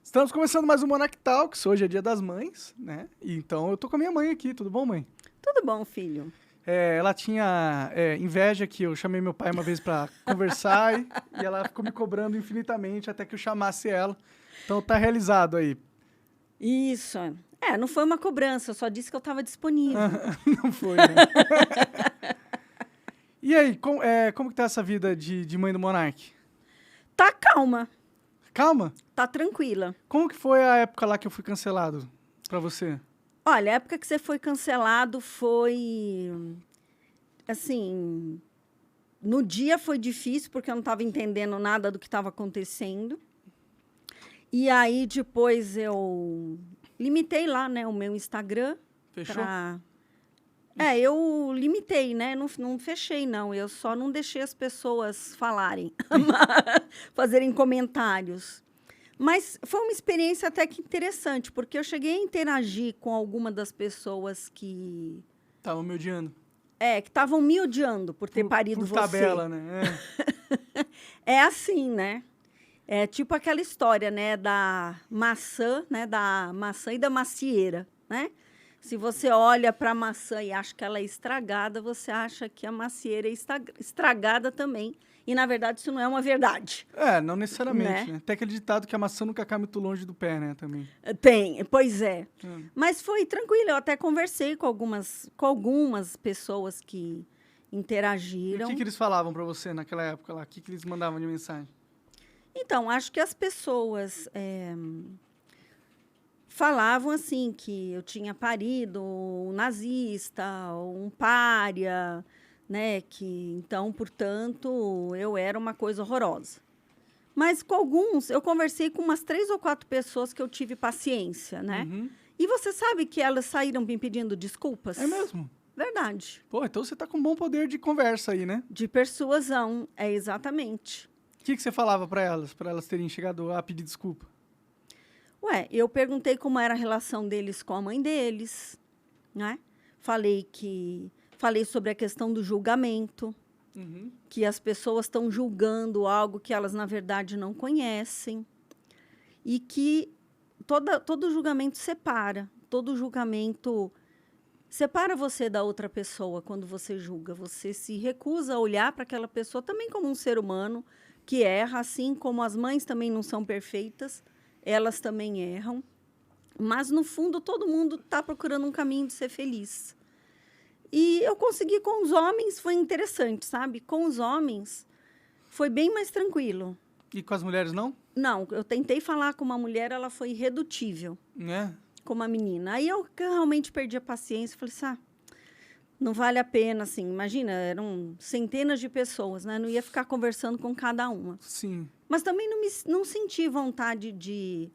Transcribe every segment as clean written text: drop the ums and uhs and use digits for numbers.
Estamos começando mais um Monarch Talks, hoje é dia das mães, né? Então eu tô com a minha mãe aqui, tudo bom, mãe? Tudo bom, filho? Ela tinha inveja que eu chamei meu pai uma vez pra conversar e ela ficou me cobrando infinitamente até que eu chamasse ela. Então tá realizado aí. Isso. Não foi uma cobrança, eu só disse que eu estava disponível. Não foi, né? E aí, como que tá essa vida de mãe do Monark? Tá calma, Calma, tá tranquila. como que foi a época lá que eu fui cancelado pra você? Olha, a época que você foi cancelado foi. Assim. No dia foi difícil, porque eu não estava entendendo nada do que estava acontecendo. E aí, depois eu limitei lá, né, o meu Instagram. Fechou? Eu limitei, né? Não fechei, não. Eu só não deixei as pessoas falarem, fazerem comentários. Mas foi uma experiência até que interessante, porque eu cheguei a interagir com alguma das pessoas que Tava me odiando. que estavam me odiando por ter parido Por você. tabela, né? É assim, né? É tipo aquela história, né, da maçã e da macieira, né? Se você olha para a maçã e acha que ela é estragada, você acha que a macieira é estragada também. E, na verdade, isso não é uma verdade. Não necessariamente, Né? né? Tem aquele ditado que a maçã nunca cai muito longe do pé, né, também. Tem, pois é. Hum. Mas foi tranquilo, eu até conversei com algumas pessoas que E interagiram. o que eles falavam pra você naquela época lá? O que eles mandavam de mensagem? Então, acho que as pessoas falavam assim que eu tinha parido um nazista, um pária, né? Que então, portanto, eu era uma coisa horrorosa. Mas com alguns, eu conversei com umas 3 ou 4 pessoas que eu tive paciência, né? Uhum. E você sabe que elas saíram me pedindo desculpas? É mesmo? Verdade. Pô, então você tá com um bom poder de conversa aí, né? De persuasão, é exatamente. O que você falava pra elas terem chegado a pedir desculpa? Eu perguntei como era a relação deles com a mãe deles, né? Falei sobre a questão do julgamento, Uhum. que as pessoas estão julgando algo que elas, na verdade, não conhecem. E que todo julgamento separa. Todo julgamento separa você da outra pessoa quando você julga. Você se recusa a olhar para aquela pessoa também como um ser humano que erra, assim como as mães também não são perfeitas, elas também erram. Mas, no fundo, todo mundo está procurando um caminho de ser feliz. E eu consegui com os homens, foi interessante, sabe? Com os homens, foi bem mais tranquilo. E com as mulheres, não? Não, eu tentei falar com uma mulher, ela foi irredutível, Né? com uma menina. Aí eu realmente perdi a paciência, falei assim, não vale a pena, assim. Imagina, eram centenas de pessoas, né? Não ia ficar conversando com cada uma. Sim. Mas também não senti vontade de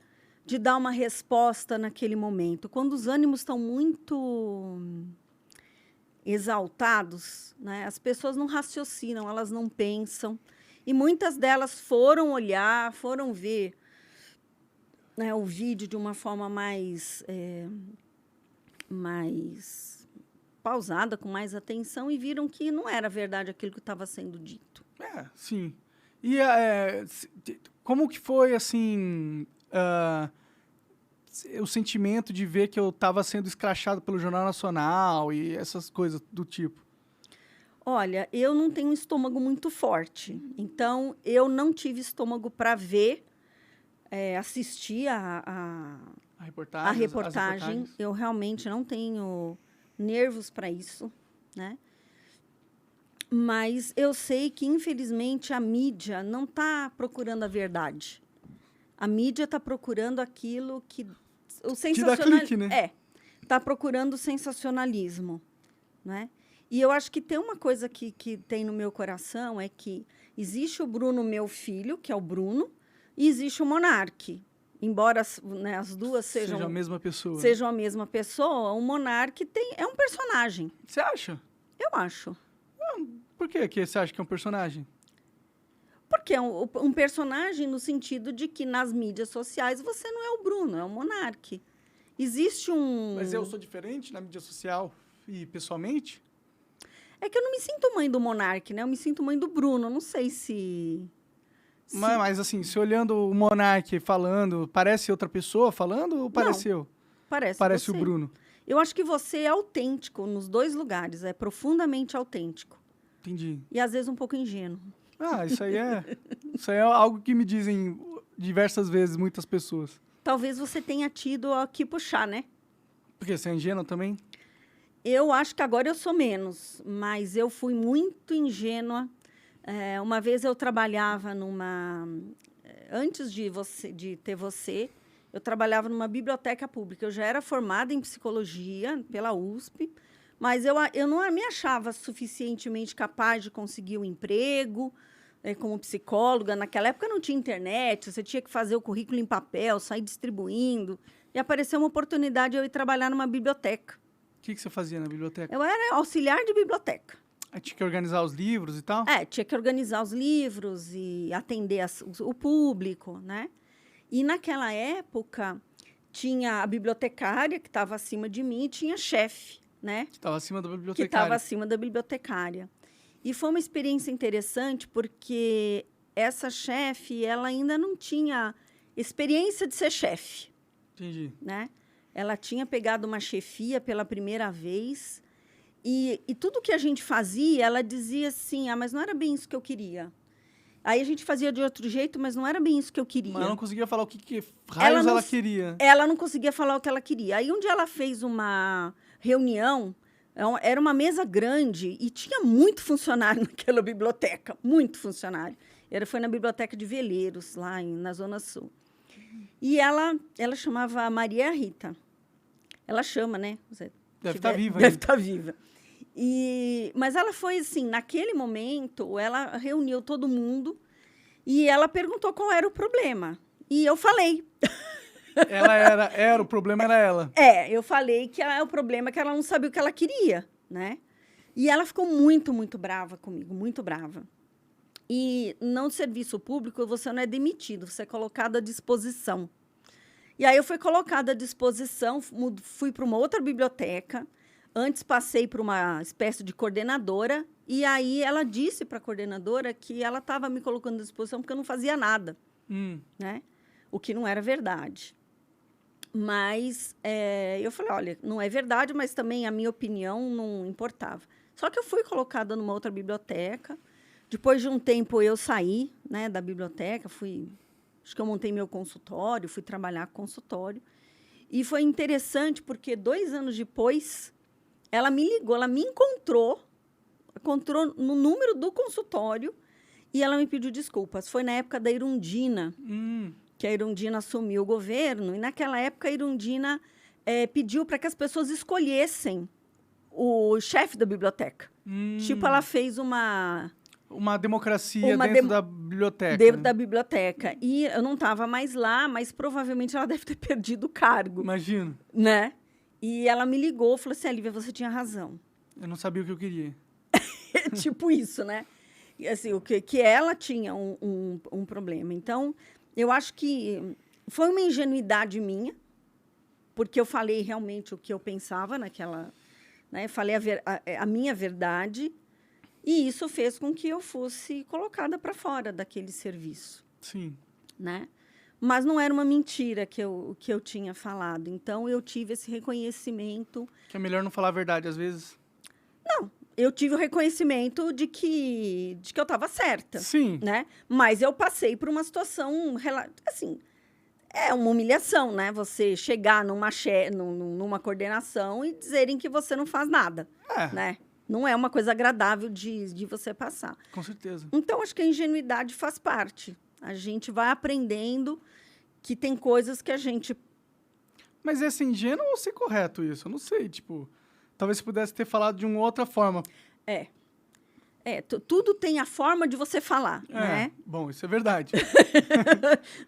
dar uma resposta naquele momento. Quando os ânimos estão muito exaltados, né? As pessoas não raciocinam, elas não pensam. E muitas delas foram olhar, foram ver, né, o vídeo de uma forma mais pausada, com mais atenção, e viram que não era verdade aquilo que estava sendo dito. Sim. E como que foi, assim, o sentimento de ver que eu estava sendo escrachado pelo Jornal Nacional e essas coisas do tipo? Olha, eu não tenho um estômago muito forte, então eu não tive estômago para ver, assistir A a reportagem? As reportagem. reportagens? Eu realmente não tenho nervos para isso, né? Mas eu sei que, infelizmente, a mídia não está procurando a verdade. A mídia está procurando aquilo que... O Que dá clique, né? Está procurando o sensacionalismo, né? E eu acho que tem uma coisa que tem no meu coração, é que existe o Bruno, meu filho, que é o Bruno, e existe o Monark. Embora, né, as duas Seja a mesma pessoa. sejam a mesma pessoa, o Monark é um personagem, Você acha? eu acho. Por que você acha que é um personagem? Porque é um personagem no sentido de que nas mídias sociais você não é o Bruno, é o Monark. Existe um... Mas eu sou diferente na mídia social e pessoalmente? É que eu não me sinto mãe do Monark, né? Eu me sinto mãe do Bruno. Não sei se Mas assim, se olhando o Monark falando, parece outra pessoa falando ou pareceu? Parece você. o Bruno. Eu acho que você é autêntico nos dois lugares, é profundamente autêntico. Entendi. E às vezes um pouco ingênuo. Isso aí é algo que me dizem diversas vezes muitas pessoas. Talvez você tenha tido que puxar, né? Porque você é ingênuo também? Eu acho que agora eu sou menos, mas eu fui muito ingênua. Uma vez eu trabalhava antes de ter você, eu trabalhava numa biblioteca pública. Eu já era formada em psicologia pela USP, mas eu não me achava suficientemente capaz de conseguir um emprego como psicóloga. Naquela época não tinha internet, você tinha que fazer o currículo em papel, sair distribuindo. E apareceu uma oportunidade de eu ir trabalhar numa biblioteca. O que você fazia na biblioteca? Eu era auxiliar de biblioteca. Tinha que organizar os livros e tal? Tinha que organizar os livros e atender o público, né? E naquela época tinha a bibliotecária que estava acima de mim e tinha a chefe, né? Que estava acima da bibliotecária. Que estava acima da bibliotecária. E foi uma experiência interessante porque essa chefe, ela ainda não tinha experiência de ser chefe. Entendi. Né? Ela tinha pegado uma chefia pela primeira vez e tudo que a gente fazia, ela dizia assim, mas não era bem isso que eu queria. Aí a gente fazia de outro jeito, mas não era bem isso que eu queria. Mas ela não conseguia falar o que raios ela queria. Ela não conseguia falar o que ela queria. Aí um dia ela fez uma reunião, era uma mesa grande e tinha muito funcionário naquela biblioteca, muito funcionário. Foi na biblioteca de Veleiros, lá na Zona Sul. E ela chamava Maria Rita. Ela chama, né? Deve estar viva. Deve estar viva. Mas ela foi assim, naquele momento, ela reuniu todo mundo e ela perguntou qual era o problema. E eu falei. O problema era ela. Eu falei que o problema é que ela não sabia o que ela queria, né? E ela ficou muito, muito brava comigo, muito brava. E no serviço público, você não é demitido, você é colocado à disposição. E aí eu fui colocada à disposição, fui para uma outra biblioteca. Antes passei por uma espécie de coordenadora, e aí ela disse para a coordenadora que ela estava me colocando à disposição porque eu não fazia nada, né? O que não era verdade. Mas eu falei, olha, não é verdade, mas também a minha opinião não importava. Só que eu fui colocada numa outra biblioteca. Depois de um tempo, eu saí, né, da biblioteca, acho que eu montei meu consultório, fui trabalhar com consultório. E foi interessante, porque 2 anos depois, ela me ligou, ela me encontrou no número do consultório e ela me pediu desculpas. Foi na época da Irundina, que a Irundina assumiu o governo. E, naquela época, a Irundina pediu para que as pessoas escolhessem o chefe da biblioteca. Tipo, ela fez uma democracia dentro da biblioteca. Dentro da biblioteca. E eu não estava mais lá, mas provavelmente ela deve ter perdido o cargo. Imagino. Né? E ela me ligou e falou assim, Lívia, você tinha razão. Eu não sabia o que eu queria. Tipo isso, né? E, assim, que ela tinha um problema. Então, eu acho que foi uma ingenuidade minha, porque eu falei realmente o que eu pensava naquela... Né? Falei a minha verdade. E isso fez com que eu fosse colocada para fora daquele serviço. Sim. Né? Mas não era uma mentira que eu tinha falado. Então, eu tive esse reconhecimento. Que é melhor não falar a verdade, às vezes? Não. Eu tive o reconhecimento de que eu estava certa. Sim. Né? Mas eu passei por uma situação... Assim, é uma humilhação, né? Você chegar numa coordenação e dizerem que você não faz nada. Né? Não é uma coisa agradável de você passar. Com certeza. Então, acho que a ingenuidade faz parte. A gente vai aprendendo que tem coisas que a gente... Mas é ser ingênuo ou ser correto isso? Eu não sei, tipo... Talvez você pudesse ter falado de uma outra forma. Tudo tem a forma de você falar, né? Bom, isso é verdade.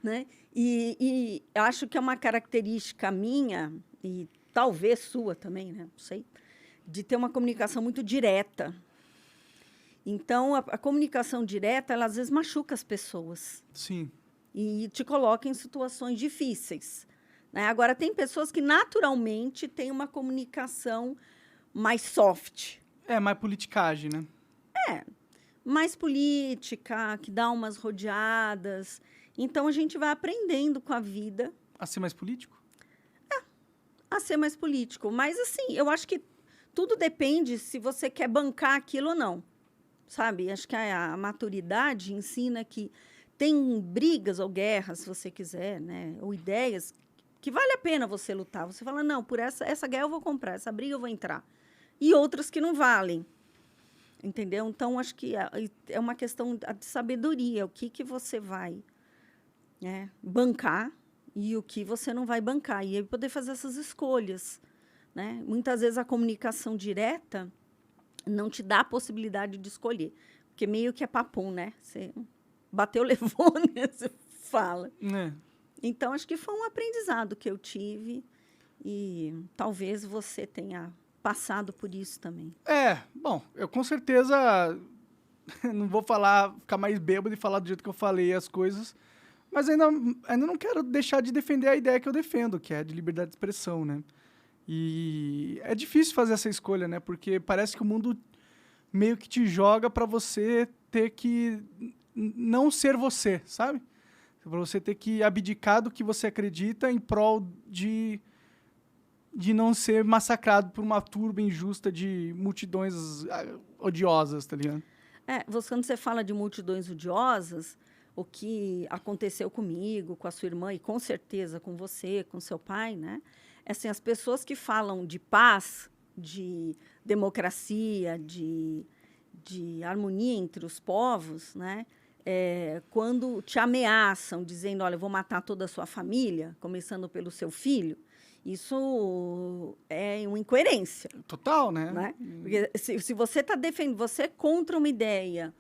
Né? E acho que é uma característica minha, e talvez sua também, né? Não sei, de ter uma comunicação muito direta. Então, a comunicação direta, ela às vezes machuca as pessoas. Sim. E te coloca em situações difíceis. Né? Agora, tem pessoas que naturalmente têm uma comunicação mais soft. Mais politicagem, né? mais política, que dá umas rodeadas. Então, a gente vai aprendendo com a vida A ser mais político? a ser mais político. Mas, assim, eu acho que tudo depende se você quer bancar aquilo ou não, sabe? Acho que a maturidade ensina que tem brigas ou guerras, se você quiser, né? Ou ideias que vale a pena você lutar. Você fala, não, por essa guerra eu vou comprar, essa briga eu vou entrar. E outras que não valem, entendeu? Então, acho que é uma questão de sabedoria. O que você vai, né, bancar e o que você não vai bancar. E aí poder fazer essas escolhas, né? Muitas vezes a comunicação direta não te dá a possibilidade de escolher. Porque meio que é papum, né? Você bateu, levou, né? Você fala. É. Então, acho que foi um aprendizado que eu tive e talvez você tenha passado por isso também. Bom, eu com certeza não vou ficar mais bêbado e falar do jeito que eu falei as coisas, mas ainda não quero deixar de defender a ideia que eu defendo, que é a de liberdade de expressão, né? E é difícil fazer essa escolha, né? Porque parece que o mundo meio que te joga para você ter que não ser você, sabe? Para você ter que abdicar do que você acredita em prol de não ser massacrado por uma turba injusta de multidões odiosas, tá ligado? Quando você fala de multidões odiosas, o que aconteceu comigo, com a sua irmã e com certeza com você, com seu pai, né? Assim, as pessoas que falam de paz, de democracia, de harmonia entre os povos, né? Quando te ameaçam, dizendo, olha, eu vou matar toda a sua família, começando pelo seu filho, isso é uma incoerência. Total, né? Né? Porque se você está defendendo, você é contra uma ideia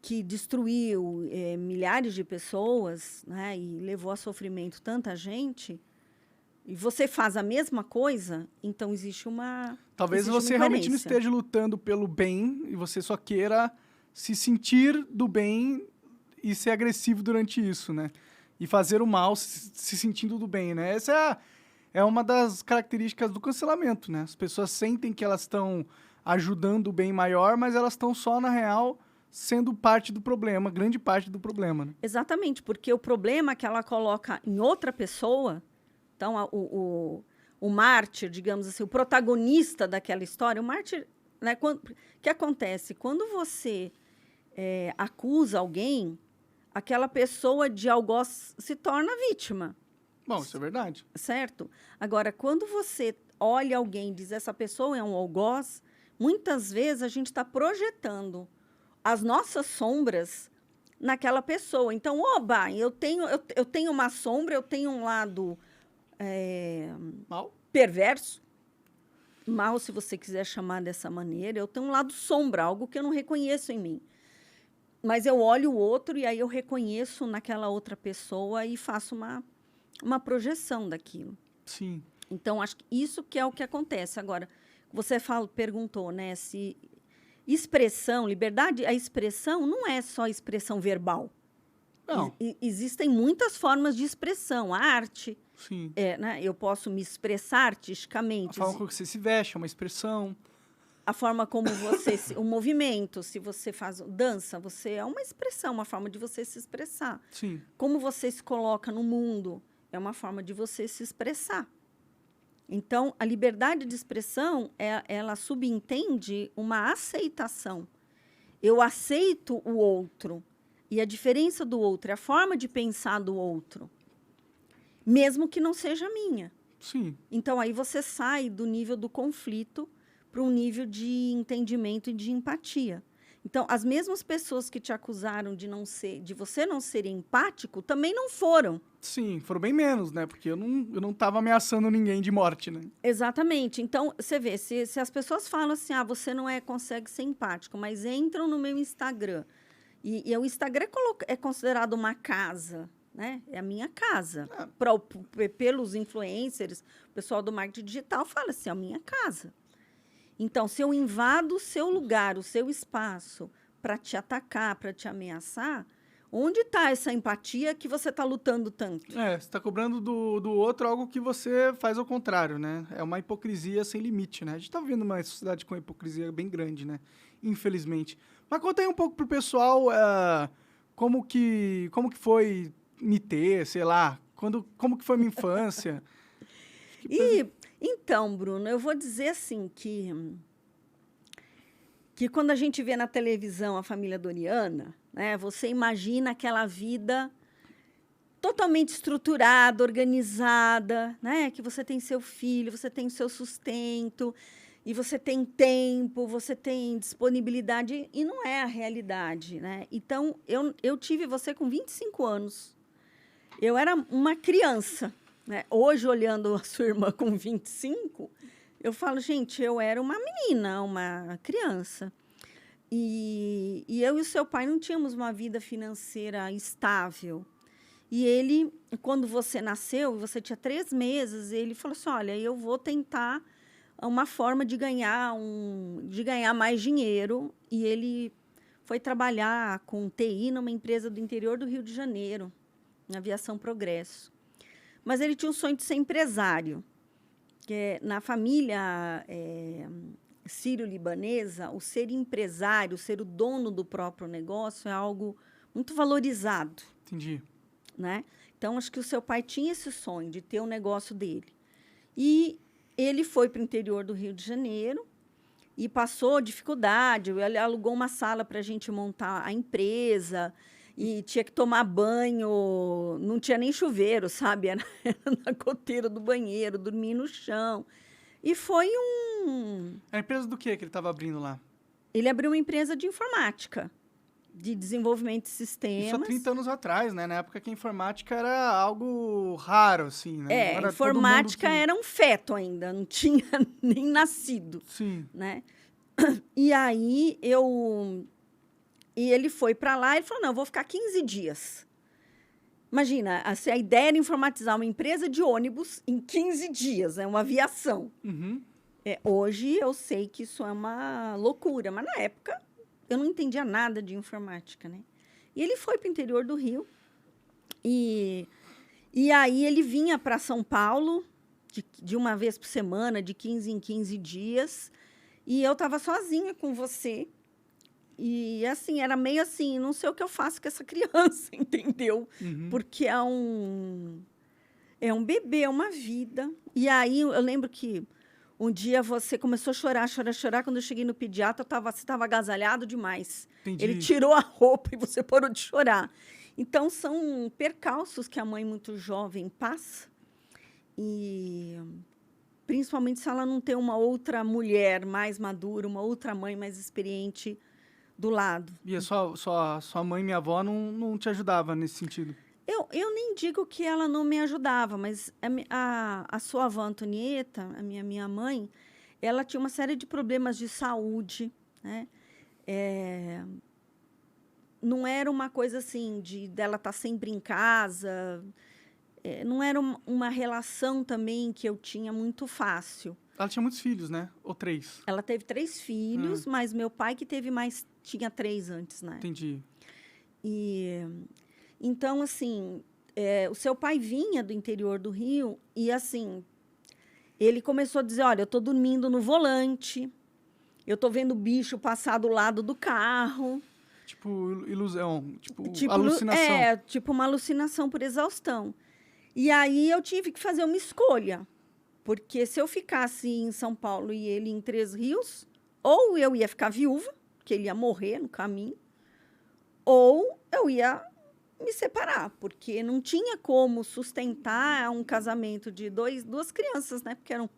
que destruiu milhares de pessoas, né, e levou a sofrimento tanta gente, e você faz a mesma coisa, então existe uma Talvez existe você uma realmente não incoerência. esteja lutando pelo bem e você só queira se sentir do bem e ser agressivo durante isso, né? E fazer o mal se sentindo do bem, né? Essa é uma das características do cancelamento, né? As pessoas sentem que elas estão ajudando o bem maior, mas elas estão só, na real, sendo parte do problema, grande parte do problema, né? Exatamente, porque o problema é que ela coloca em outra pessoa, então o mártir, digamos assim, o protagonista daquela história, o mártir, né, o que acontece? Quando você acusa alguém, aquela pessoa de algoz se torna vítima. Bom, isso é verdade. Certo? Agora, quando você olha alguém e diz essa pessoa é um algoz, muitas vezes a gente está projetando as nossas sombras naquela pessoa. Então, oba, eu tenho uma sombra, eu tenho um lado Mal? perverso, mal, se você quiser chamar dessa maneira, eu tenho um lado sombra, algo que eu não reconheço em mim. Mas eu olho o outro e aí eu reconheço naquela outra pessoa e faço uma projeção daquilo. Sim. Então, acho que isso que é o que acontece. Agora, você perguntou, né, se expressão, liberdade, a expressão não é só expressão verbal. Não. Existem muitas formas de expressão. A arte, Sim. né, eu posso me expressar A artisticamente. forma como você se veste é uma expressão. A forma como você... o movimento, se você faz dança, você é uma expressão, uma forma de você se expressar. Sim. Como você se coloca no mundo é uma forma de você se expressar. Então, a liberdade de expressão, ela subentende uma aceitação. Eu aceito o outro. E a diferença do outro é a forma de pensar do outro, mesmo que não seja minha. Sim. Então, aí você sai do nível do conflito para um nível de entendimento e de empatia. Então, as mesmas pessoas que te acusaram de você não ser empático, também não foram. Sim, foram bem menos, né? Porque eu não tava ameaçando ninguém de morte, né? Exatamente. Então, você vê, se as pessoas falam assim, você não consegue ser empático, mas entram no meu Instagram, e o Instagram é considerado uma casa, né? É a minha casa. Pelos influencers, o pessoal do marketing digital fala assim, é a minha casa. Então, se eu invado o seu lugar, o seu espaço, para te atacar, para te ameaçar, Onde está essa empatia que você está lutando tanto? Você está cobrando do outro algo que você faz ao contrário, né? É uma hipocrisia sem limite, né? A gente está vivendo uma sociedade com hipocrisia bem grande, né? Infelizmente. Mas conta aí um pouco pro pessoal como que foi me ter, sei lá, como que foi minha infância. Então, Bruno, eu vou dizer assim que quando a gente vê na televisão a família Doriana, né, você imagina aquela vida totalmente estruturada, organizada, né, que você tem seu filho, você tem seu sustento, e você tem tempo, você tem disponibilidade, e não é a realidade, né? Então, eu tive você com 25 anos. Eu era uma criança, né? Hoje, olhando a sua irmã com 25, eu falo, gente, eu era uma menina, uma criança. E eu e o seu pai não tínhamos uma vida financeira estável. E ele, quando você nasceu, você tinha 3 meses, ele falou assim, olha, eu vou tentar uma forma de ganhar mais dinheiro. E ele foi trabalhar com TI numa empresa do interior do Rio de Janeiro, na Aviação Progresso. Mas ele tinha o sonho de ser empresário. Na família sírio-libanesa, o ser empresário, ser o dono do próprio negócio é algo muito valorizado. Entendi. Né? Então, acho que o seu pai tinha esse sonho de ter o negócio dele. E ele foi para o interior do Rio de Janeiro e passou dificuldade. Ele alugou uma sala para a gente montar a empresa e tinha que tomar banho, não tinha nem chuveiro, sabe? Era na goteira do banheiro, dormir no chão. E foi A empresa do que ele estava abrindo lá? Ele abriu uma empresa de informática, de desenvolvimento de sistemas. Isso há 30 anos atrás, né? Na época que a informática era algo raro, assim, né? A informática era um feto ainda, não tinha nem nascido. Sim. Né? E aí, E ele foi para lá e falou, não, eu vou ficar 15 dias. Imagina, a ideia era informatizar uma empresa de ônibus em 15 dias, uma aviação. Uhum. Hoje eu sei que isso é uma loucura, mas na época eu não entendia nada de informática, né? E ele foi para o interior do Rio e aí ele vinha para São Paulo de uma vez por semana, de 15 em 15 dias, e eu estava sozinha com você. E, assim, era meio assim, não sei o que eu faço com essa criança, entendeu? Uhum. Porque é um bebê, é uma vida. E aí, eu lembro que um dia você começou a chorar. Quando eu cheguei no pediatra, você estava agasalhado demais. Entendi. Ele tirou a roupa e você parou de chorar. Então, são percalços que a mãe muito jovem passa. E principalmente se ela não tem uma outra mulher mais madura, uma outra mãe mais experiente do lado. E a sua mãe e minha avó não te ajudava nesse sentido? Eu nem digo que ela não me ajudava, mas a sua avó Antonieta, a minha mãe, ela tinha uma série de problemas de saúde, né? Não era uma coisa assim dela estar sempre em casa, não era uma relação também que eu tinha muito fácil. Ela tinha muitos filhos, né? Ou 3? Ela teve 3 filhos, mas meu pai que teve mais, tinha 3 antes, né? Entendi. Então, assim, o seu pai vinha do interior do Rio e, assim, ele começou a dizer, olha, eu estou dormindo no volante, eu estou vendo o bicho passar do lado do carro. Tipo ilusão, tipo alucinação. Tipo uma alucinação por exaustão. E aí eu tive que fazer uma escolha, porque se eu ficasse em São Paulo e ele em Três Rios, ou eu ia ficar viúva, que ele ia morrer no caminho, ou eu ia me separar, porque não tinha como sustentar um casamento de duas crianças, né? Porque eram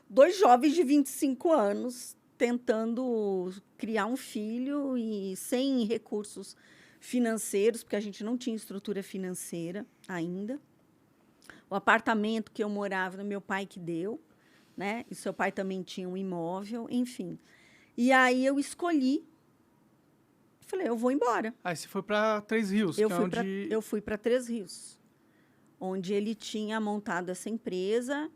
2 jovens de 25 anos tentando criar um filho e sem recursos financeiros, porque a gente não tinha estrutura financeira ainda. O apartamento que eu morava, meu pai que deu, né? E seu pai também tinha um imóvel, enfim. E aí eu escolhi, falei, eu vou embora. Aí você foi para Três Rios, Eu fui para Três Rios, onde ele tinha montado essa empresa,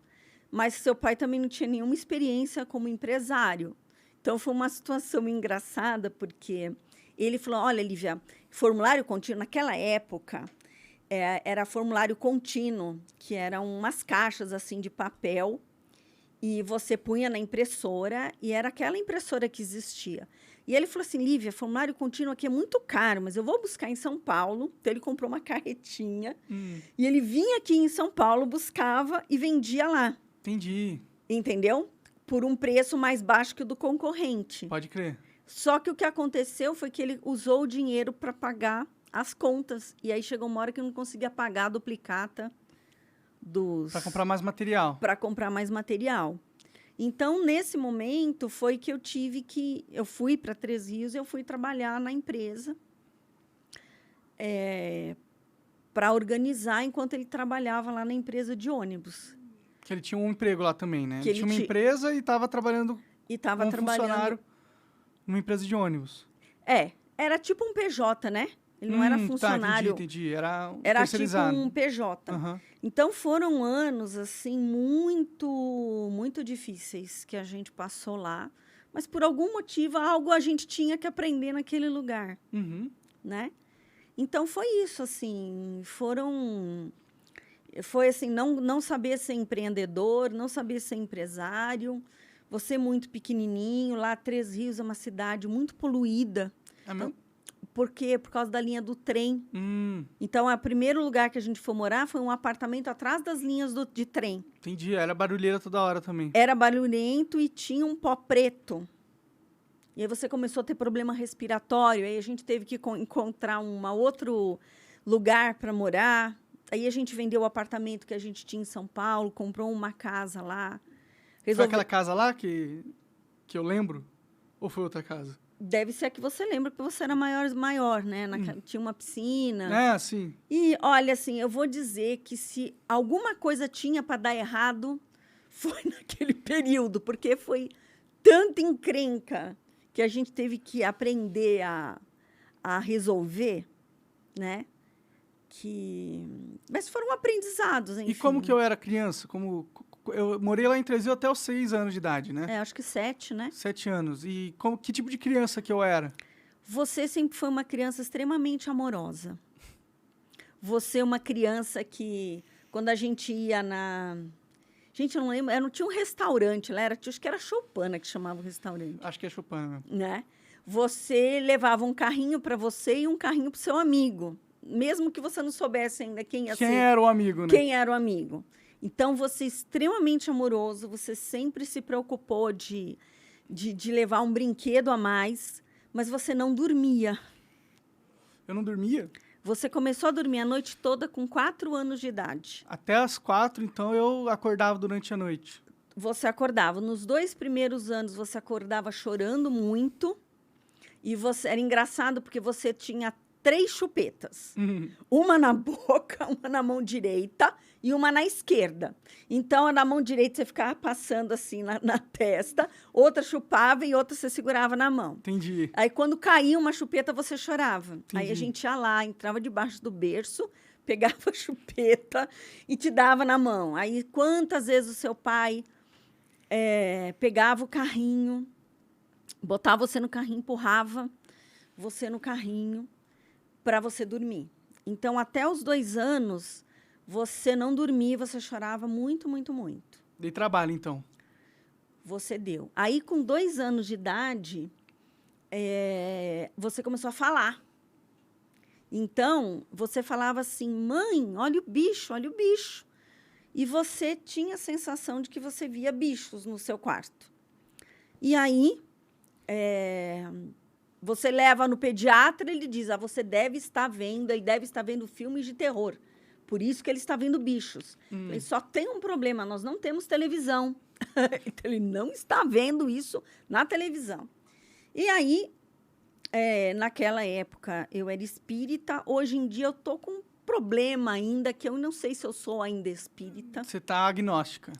mas seu pai também não tinha nenhuma experiência como empresário. Então, foi uma situação engraçada, porque Ele falou, olha, Lívia, formulário contínuo, naquela época, era formulário contínuo, que eram umas caixas, assim, de papel, e você punha na impressora, e era aquela impressora que existia. E ele falou assim, Lívia, formulário contínuo aqui é muito caro, mas eu vou buscar em São Paulo. Então, ele comprou uma carretinha, e ele vinha aqui em São Paulo, buscava e vendia lá. Entendi. Entendeu? Por um preço mais baixo que o do concorrente. Pode crer. Só que o que aconteceu foi que ele usou o dinheiro para pagar as contas. E aí chegou uma hora que eu não conseguia pagar a duplicata dos... Para comprar mais material. Para comprar mais material. Então, nesse momento, foi que eu tive que... Eu fui para Três Rios e eu fui trabalhar na empresa para organizar enquanto ele trabalhava lá na empresa de ônibus. Que ele tinha um emprego lá também, né? Que Ele tinha uma empresa e estava trabalhando como funcionário numa empresa de ônibus. Era tipo um PJ, né? Ele não era funcionário. Tá, entendi. Era um Era tipo terceirizado. um PJ. Uhum. Então, foram anos, assim, muito, muito difíceis que a gente passou lá. Mas, por algum motivo, algo a gente tinha que aprender naquele lugar, né? Então, foi isso, assim. Foi, assim, não saber ser empreendedor, não saber ser empresário. Você muito pequenininho. Lá, Três Rios é uma cidade muito poluída. É mesmo? Por quê? Por causa da linha do trem. Então, o primeiro lugar que a gente foi morar foi um apartamento atrás das linhas de trem. Entendi. Era barulheira toda hora também. Era barulhento e tinha um pó preto. E aí você começou a ter problema respiratório. Aí a gente teve que encontrar outro lugar para morar. Aí a gente vendeu o apartamento que a gente tinha em São Paulo, comprou uma casa lá. Foi aquela casa lá que eu lembro? Ou foi outra casa? Deve ser a que você lembra, porque você era maior, né? Tinha uma piscina. É, sim. E, olha, assim, eu vou dizer que se alguma coisa tinha para dar errado, foi naquele período, porque foi tanta encrenca que a gente teve que aprender a resolver, né? Mas foram aprendizados, enfim. E como que eu era criança? Eu morei lá em Três Rios até os 6 anos de idade, né? Acho que 7, né? 7 anos. E que tipo de criança que eu era? Você sempre foi uma criança extremamente amorosa. Você é uma criança que, quando a gente ia Gente, eu não lembro, tinha um restaurante lá, acho que era Choupana que chamava o restaurante. Acho que é Choupana mesmo. Né? Você levava um carrinho para você e um carrinho para o seu amigo. Mesmo que você não soubesse ainda quem ia ser. Quem era o amigo, né? Quem era o amigo. Então, você é extremamente amoroso, você sempre se preocupou de levar um brinquedo a mais, mas você não dormia. Eu não dormia? Você começou a dormir a noite toda com 4 anos de idade. Até as 4, então, eu acordava durante a noite. Você acordava. Nos 2 primeiros anos, você acordava chorando muito. E era engraçado, porque você tinha 3 chupetas. Uma na boca, uma na mão direita e uma na esquerda. Então, na mão direita, você ficava passando assim na testa, outra chupava e outra você segurava na mão. Entendi. Aí, quando caía uma chupeta, você chorava. Entendi. Aí, a gente ia lá, entrava debaixo do berço, pegava a chupeta e te dava na mão. Aí, quantas vezes o seu pai pegava o carrinho, botava você no carrinho, empurrava você no carrinho para você dormir. Então, até os 2 anos, você não dormia, você chorava muito, muito, muito. Dei trabalho, então. Você deu. Aí, com 2 anos de idade, você começou a falar. Então, você falava assim, mãe, olha o bicho, olha o bicho. E você tinha a sensação de que você via bichos no seu quarto. E aí, você leva no pediatra, ele diz, você deve estar vendo filmes de terror. Por isso que ele está vendo bichos. Ele só tem um problema, nós não temos televisão. Então, ele não está vendo isso na televisão. E aí, naquela época, eu era espírita. Hoje em dia, eu estou com um problema ainda, que eu não sei se eu sou ainda espírita. Você está agnóstica.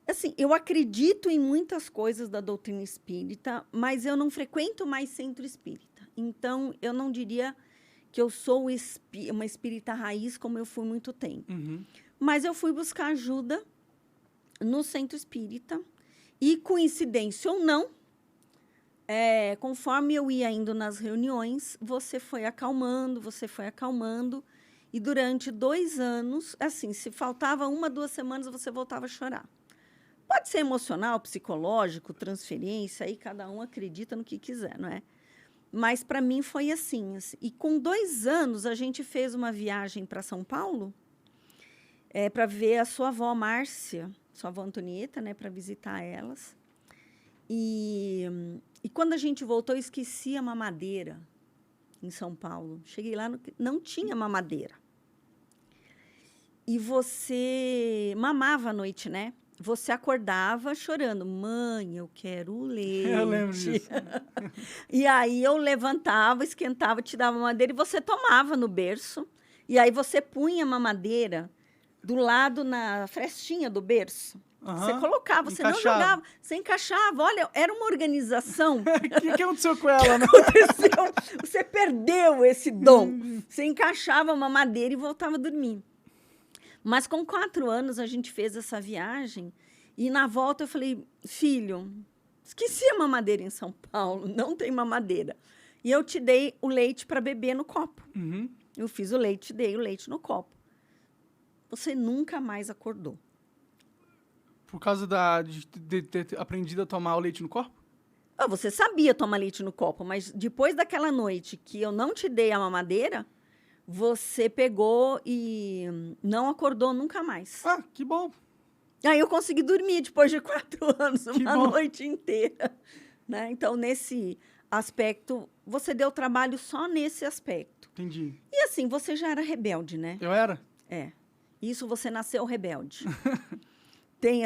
Assim, eu acredito em muitas coisas da doutrina espírita, mas eu não frequento mais centro espírita. Então, eu não diria que eu sou uma espírita raiz, como eu fui muito tempo. Mas eu fui buscar ajuda no centro espírita e, coincidência ou não, conforme eu ia indo nas reuniões, você foi acalmando, e durante 2 anos, assim, se faltava 1, 2 semanas, você voltava a chorar. Pode ser emocional, psicológico, transferência, aí cada um acredita no que quiser, não é? Mas para mim foi assim. E com 2 anos, a gente fez uma viagem para São Paulo para ver a sua avó Márcia, sua avó Antonieta, né, para visitar elas. E quando a gente voltou, eu esqueci a mamadeira em São Paulo. Cheguei lá, não tinha mamadeira. E você mamava à noite, né? Você acordava chorando. Mãe, eu quero leite. Eu lembro disso. E aí eu levantava, esquentava, te dava mamadeira e você tomava no berço. E aí você punha a mamadeira do lado na frestinha do berço. Você colocava, você não jogava, você encaixava. Olha, era uma organização. O que aconteceu com ela, né? Aconteceu. Você perdeu esse dom. Você encaixava a mamadeira e voltava a dormir. Mas com 4 anos a gente fez essa viagem e na volta eu falei, filho, esqueci a mamadeira em São Paulo, não tem mamadeira. E eu te dei o leite para beber no copo. Uhum. Eu fiz o leite, dei o leite no copo. Você nunca mais acordou. Por causa de ter aprendido a tomar o leite no corpo? Você sabia tomar leite no copo, mas depois daquela noite que eu não te dei a mamadeira, você pegou e não acordou nunca mais. Ah, que bom. Aí eu consegui dormir depois de 4 anos, uma noite inteira. Né? Então, nesse aspecto, você deu trabalho só nesse aspecto. Entendi. E assim, você já era rebelde, né? Eu era? Isso, você nasceu rebelde. Tem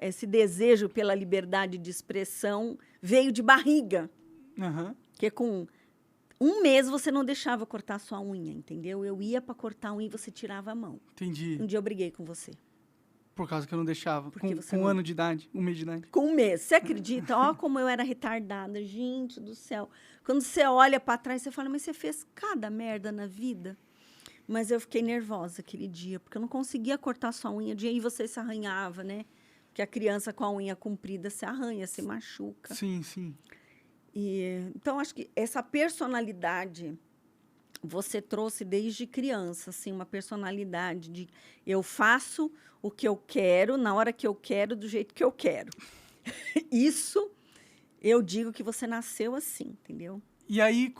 esse desejo pela liberdade de expressão, veio de barriga. Uhum. Porque com 1 mês você não deixava cortar sua unha, entendeu? Eu ia para cortar a unha e você tirava a mão. Entendi. Um dia eu briguei com você. Por causa que eu não deixava. Porque Com 1 ano de idade, 1 mês de idade. Com 1 mês. Você acredita? Ó, como eu era retardada. Gente do céu. Quando você olha para trás, você fala, mas você fez cada merda na vida. Mas eu fiquei nervosa aquele dia, porque eu não conseguia cortar sua unha. E aí você se arranhava, né? Porque a criança com a unha comprida se arranha, se machuca. Sim, sim. Então, acho que essa personalidade você trouxe desde criança, assim, uma personalidade de eu faço o que eu quero, na hora que eu quero, do jeito que eu quero. Isso, eu digo que você nasceu assim, entendeu? E aí,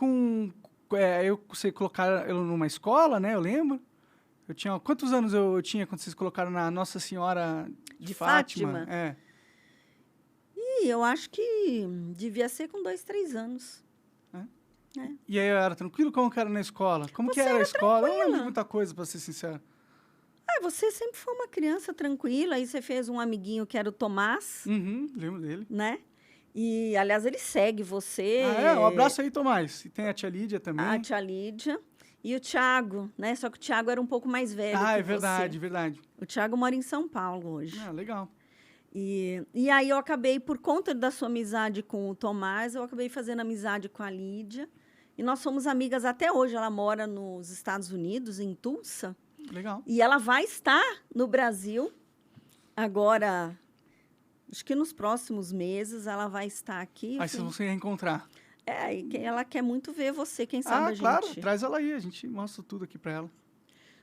você colocaram eu numa escola, né? Eu lembro. Eu tinha... Quantos anos eu tinha quando vocês colocaram na Nossa Senhora de Fátima? E eu acho que devia ser com 2, 3 anos. E aí eu era tranquilo? Como que era na escola? Como que era a escola? Eu não lembro de muita coisa, pra ser sincero. Você sempre foi uma criança tranquila. Aí você fez um amiguinho que era o Tomás. Uhum, lembro dele. Né? E, aliás, ele segue você. Um abraço aí, Tomás. E tem a tia Lídia também. A tia Lídia. E o Thiago, né? Só que o Thiago era um pouco mais velho que é verdade, você. verdade. O Thiago mora em São Paulo hoje. Legal. E aí eu acabei, por conta da sua amizade com o Tomás, eu acabei fazendo amizade com a Lídia. E nós somos amigas até hoje. Ela mora nos Estados Unidos, em Tulsa. Legal. E ela vai estar no Brasil agora, acho que nos próximos meses ela vai estar aqui. Aí vocês vão se reencontrar. E ela quer muito ver você, quem sabe a gente... claro, traz ela aí, a gente mostra tudo aqui pra ela.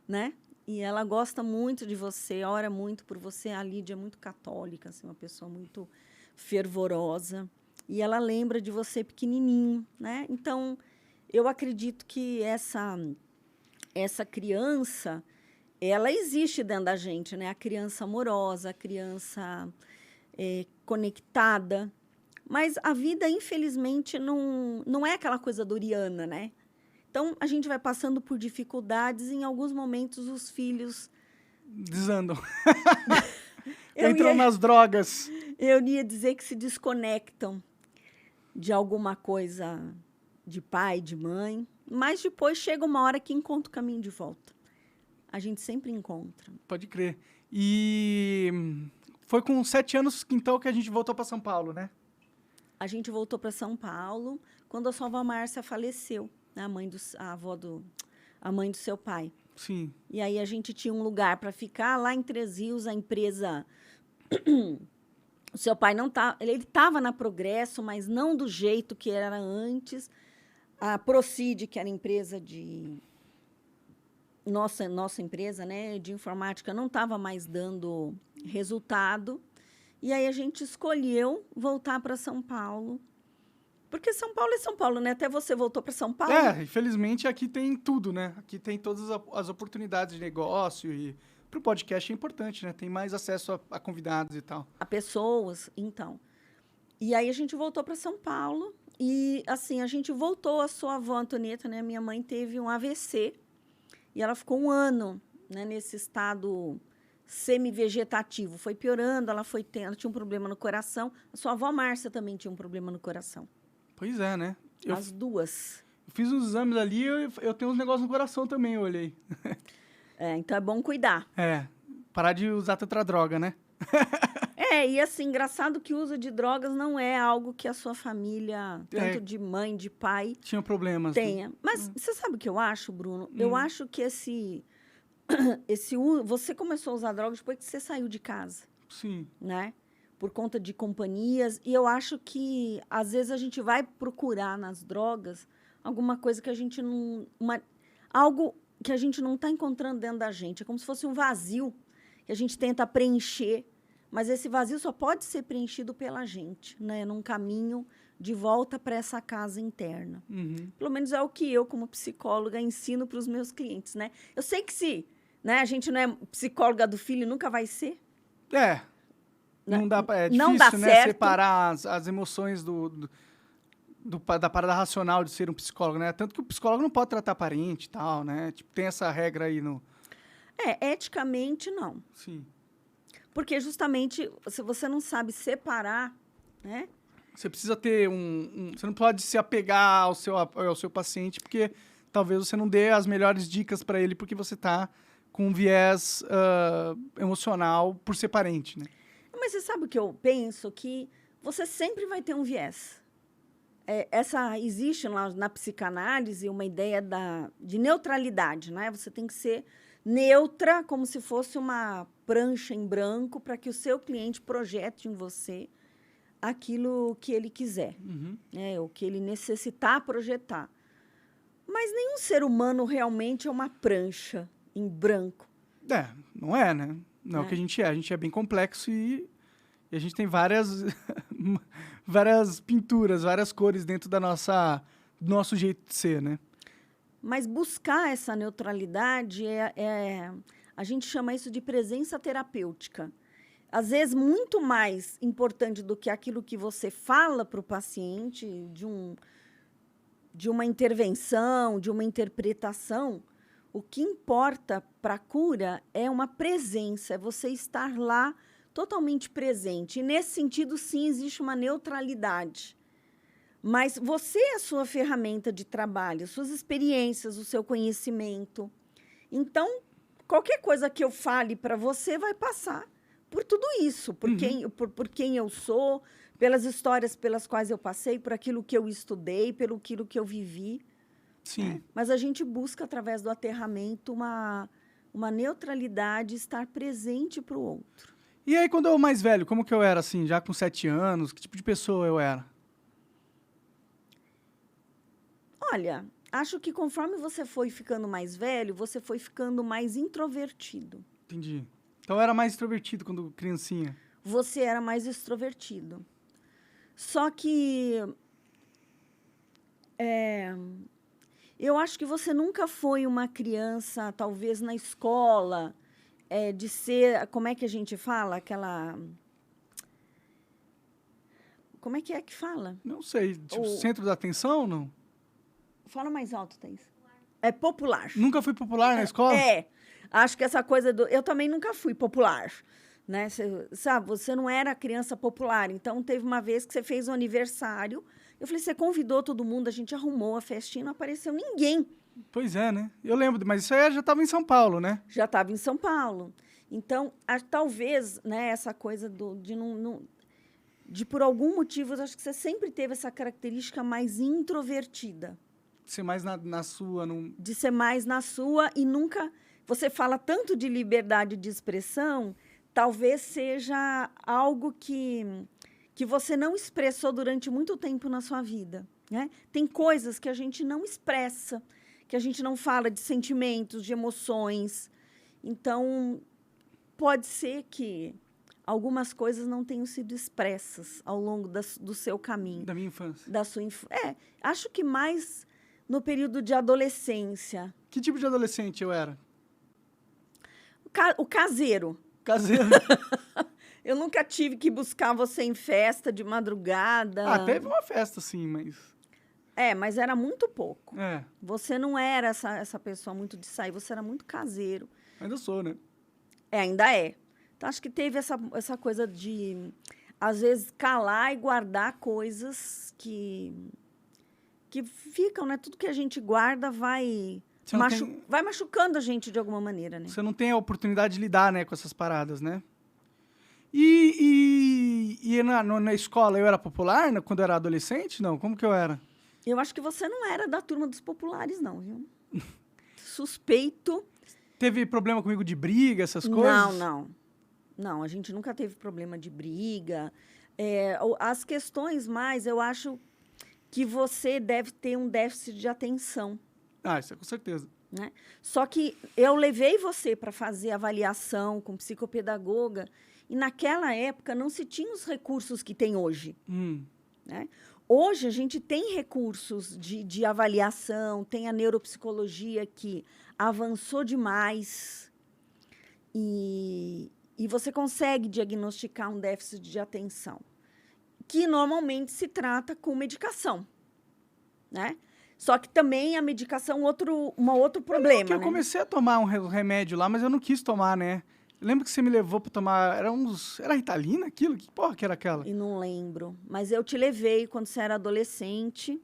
Né? E ela gosta muito de você, ora muito por você. A Lídia é muito católica, assim, uma pessoa muito fervorosa. E ela lembra de você pequenininho, né? Então, eu acredito que essa criança, ela existe dentro da gente, né? A criança amorosa, a criança conectada. Mas a vida, infelizmente, não é aquela coisa doriana, né? Então, a gente vai passando por dificuldades e, em alguns momentos, os filhos... Desandam. Entram nas drogas. Eu ia dizer que se desconectam de alguma coisa de pai, de mãe, mas depois chega uma hora que encontra o caminho de volta. A gente sempre encontra. Pode crer. E foi com 7 anos, então, que a gente voltou para São Paulo, né? A gente voltou para São Paulo quando a sua avó Márcia faleceu, né? A mãe do seu pai. Sim. E aí a gente tinha um lugar para ficar lá em Três Rios, a empresa O seu pai não tá, ele estava na Progresso, mas não do jeito que era antes. A Procid, que era empresa de nossa empresa, né, de informática, não estava mais dando resultado. E aí a gente escolheu voltar para São Paulo. Porque São Paulo é São Paulo, né? Até você voltou para São Paulo. Infelizmente aqui tem tudo, né? Aqui tem todas as oportunidades de negócio e pro podcast é importante, né? Tem mais acesso a convidados e tal. A pessoas, então. E aí a gente voltou para São Paulo e, assim, a gente voltou. A sua avó Antonieta, né? Minha mãe teve um AVC e ela ficou 1 ano, né, nesse estado semi-vegetativo. Foi piorando, ela tinha um problema no coração. A sua avó Márcia também tinha um problema no coração. Pois é, né? As duas. Eu fiz uns exames ali e eu tenho uns negócios no coração também, eu olhei. Então é bom cuidar. Parar de usar tanta droga, né? E assim, engraçado que o uso de drogas não é algo que a sua família, tanto de mãe, de pai... Tinha problemas. Tenha. Mas você sabe o que eu acho, Bruno? Eu acho que esse você começou a usar drogas depois que você saiu de casa. Sim. Né? Por conta de companhias. E eu acho que, às vezes, a gente vai procurar nas drogas alguma coisa que a gente não... algo que a gente não está encontrando dentro da gente. É como se fosse um vazio que a gente tenta preencher. Mas esse vazio só pode ser preenchido pela gente, né? Num caminho de volta para essa casa interna. Pelo menos é o que eu, como psicóloga, ensino para os meus clientes, né? Eu sei que se, né, a gente não é psicóloga do filho, nunca vai ser. Não dá, é não difícil, dá né? certo. Separar as emoções da parada racional de ser um psicólogo, né? Tanto que o psicólogo não pode tratar parente e tal, né? Tipo, tem essa regra aí no... Eticamente, não. Sim. Porque, justamente, se você não sabe separar, né? Você precisa ter você não pode se apegar ao seu paciente, porque talvez você não dê as melhores dicas para ele, porque você tá com um viés emocional por ser parente, né? Mas você sabe o que eu penso? Que você sempre vai ter um viés. Existe lá na psicanálise uma ideia de neutralidade, né? Você tem que ser neutra, como se fosse uma prancha em branco, para que o seu cliente projete em você aquilo que ele quiser, o que ele necessitar projetar. Mas nenhum ser humano realmente é uma prancha em branco. Não é, né? Não é o que a gente é. A gente é bem complexo e a gente tem várias pinturas, várias cores dentro do nosso jeito de ser, né? Mas buscar essa neutralidade a gente chama isso de presença terapêutica. Às vezes, muito mais importante do que aquilo que você fala para o paciente, de uma intervenção, de uma interpretação, o que importa para a cura é uma presença, é você estar lá totalmente presente. E, nesse sentido, sim, existe uma neutralidade. Mas você é a sua ferramenta de trabalho, suas experiências, o seu conhecimento. Então, qualquer coisa que eu fale para você vai passar por tudo isso, por quem eu sou, pelas histórias pelas quais eu passei, por aquilo que eu estudei, pelo aquilo que eu vivi. Sim. Mas a gente busca, através do aterramento, uma neutralidade, estar presente para o outro. E aí, quando eu era mais velho, como que eu era, assim, já com 7 anos? Que tipo de pessoa eu era? Olha, acho que conforme você foi ficando mais velho, você foi ficando mais introvertido. Entendi. Então eu era mais extrovertido quando criancinha. Você era mais extrovertido. Só que eu acho que você nunca foi uma criança, talvez na escola, de ser, como é que a gente fala? Como é que fala? Não sei, tipo, centro da atenção ou não? Fala mais alto, Thaís. É popular. Nunca fui popular na escola? Acho que essa coisa eu também nunca fui popular, né? Você não era criança popular. Então, teve uma vez que você fez um aniversário. Eu falei, você convidou todo mundo, a gente arrumou a festinha, não apareceu ninguém. Pois é, né? Eu lembro, mas isso aí já estava em São Paulo, né? Já estava em São Paulo. Então, talvez, né, essa coisa de por algum motivo, eu acho que você sempre teve essa característica mais introvertida. De ser mais na sua. De ser mais na sua e nunca... Você fala tanto de liberdade de expressão, talvez seja algo que você não expressou durante muito tempo na sua vida, né? Tem coisas que a gente não expressa, que a gente não fala de sentimentos, de emoções. Então, pode ser que algumas coisas não tenham sido expressas ao longo do seu caminho. Da minha infância. Da sua acho que mais no período de adolescência. Que tipo de adolescente eu era? O caseiro. Caseiro. Eu nunca tive que buscar você em festa de madrugada. Teve uma festa, sim, mas... Mas era muito pouco. É, Você não era essa pessoa muito de sair, você era muito caseiro. ainda sou, né? Ainda é. Então, acho que teve essa coisa de, às vezes, calar e guardar coisas que ficam, né? Tudo que a gente guarda vai machucando a gente de alguma maneira, né? Você não tem a oportunidade de lidar, né, com essas paradas, né? E na escola eu era popular, né, quando eu era adolescente? Não, como que eu era? Eu acho que você não era da turma dos populares, não, viu? Suspeito. Teve problema comigo de briga, essas coisas? Não, a gente nunca teve problema de briga. As questões mais, eu acho que você deve ter um déficit de atenção. Isso é com certeza. Né? Só que eu levei você para fazer avaliação com psicopedagoga e naquela época não se tinha os recursos que tem hoje. Né? Hoje a gente tem recursos de avaliação, tem a neuropsicologia que avançou demais e você consegue diagnosticar um déficit de atenção, que normalmente se trata com medicação, né? Só que também a medicação um outro problema, Eu né? comecei a tomar um remédio lá, mas eu não quis tomar, né? Eu lembro que você me levou pra tomar... Era Ritalina aquilo? Que porra que era aquela? E não lembro. Mas eu te levei quando você era adolescente.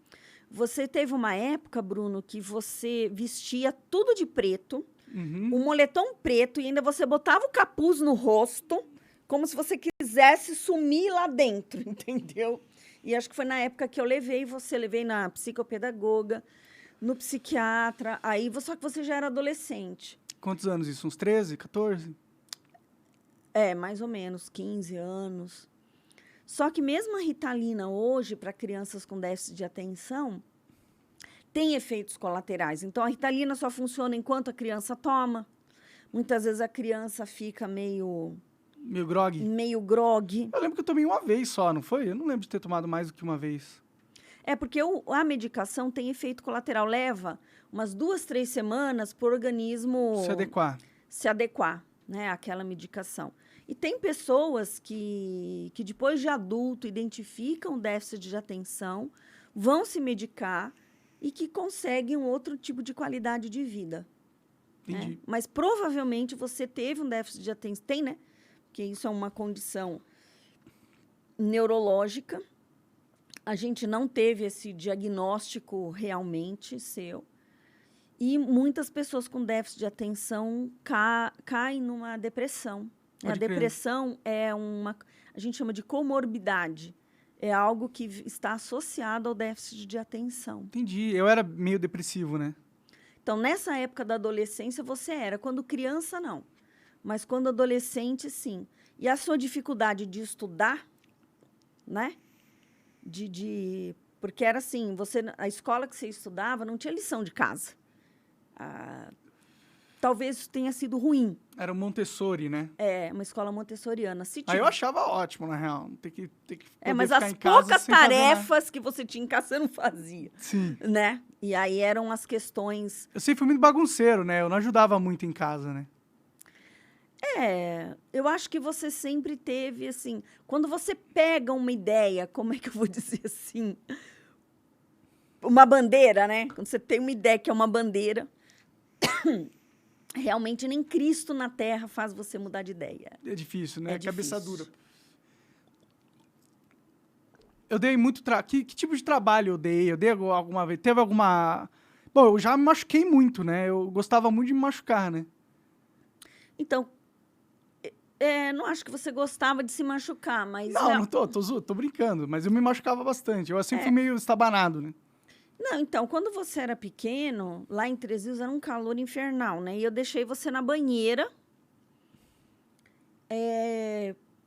Você teve uma época, Bruno, que você vestia tudo de preto, um moletom preto, e ainda você botava o capuz no rosto, como se você quisesse sumir lá dentro, entendeu? E acho que foi na época que eu levei na psicopedagoga, no psiquiatra, só que você já era adolescente. Quantos anos isso? Uns 13, 14? Mais ou menos, 15 anos. Só que mesmo a Ritalina hoje, para crianças com déficit de atenção, tem efeitos colaterais. Então, a Ritalina só funciona enquanto a criança toma. Muitas vezes a criança fica meio grog? Meio grog. Eu lembro que eu tomei uma vez só, não foi? Eu não lembro de ter tomado mais do que uma vez. Porque a medicação tem efeito colateral. Leva umas 2, 3 semanas para o organismo... Se adequar, né, àquela medicação. E tem pessoas que depois de adulto identificam déficit de atenção, vão se medicar e que conseguem um outro tipo de qualidade de vida. Entendi. Né? Mas provavelmente você teve um déficit de atenção, tem, né? Porque isso é uma condição neurológica. A gente não teve esse diagnóstico realmente seu. E muitas pessoas com déficit de atenção caem numa depressão. A depressão a gente chama de comorbidade. É algo que está associado ao déficit de atenção. Entendi. Eu era meio depressivo, né? Então, nessa época da adolescência, você era. Quando criança, não. Mas quando adolescente, sim. E a sua dificuldade de estudar, né? Porque era assim, a escola que você estudava não tinha lição de casa. Talvez isso tenha sido ruim. Era o Montessori, né? Uma escola montessoriana. Eu achava ótimo, na real. Ter que mas as poucas tarefas que você tinha em casa, você não fazia. Sim. Né? E aí eram as questões... Eu sempre fui muito bagunceiro, né? Eu não ajudava muito em casa, né? Eu acho que você sempre teve, assim... Quando você pega uma ideia, como é que eu vou dizer assim? Uma bandeira, né? Quando você tem uma ideia que é uma bandeira... Realmente nem Cristo na Terra faz você mudar de ideia. É difícil, né? Cabeça difícil. dura. Eu dei muito... Que tipo de trabalho eu dei? Eu dei alguma vez? Teve alguma... Bom, eu já me machuquei muito, né? Eu gostava muito de me machucar, né? Então, não acho que você gostava de se machucar, mas... Não tô brincando, mas eu me machucava bastante. Eu sempre fui meio estabanado, né? Não, então, quando você era pequeno, lá em Três Rios era um calor infernal, né? E eu deixei você na banheira,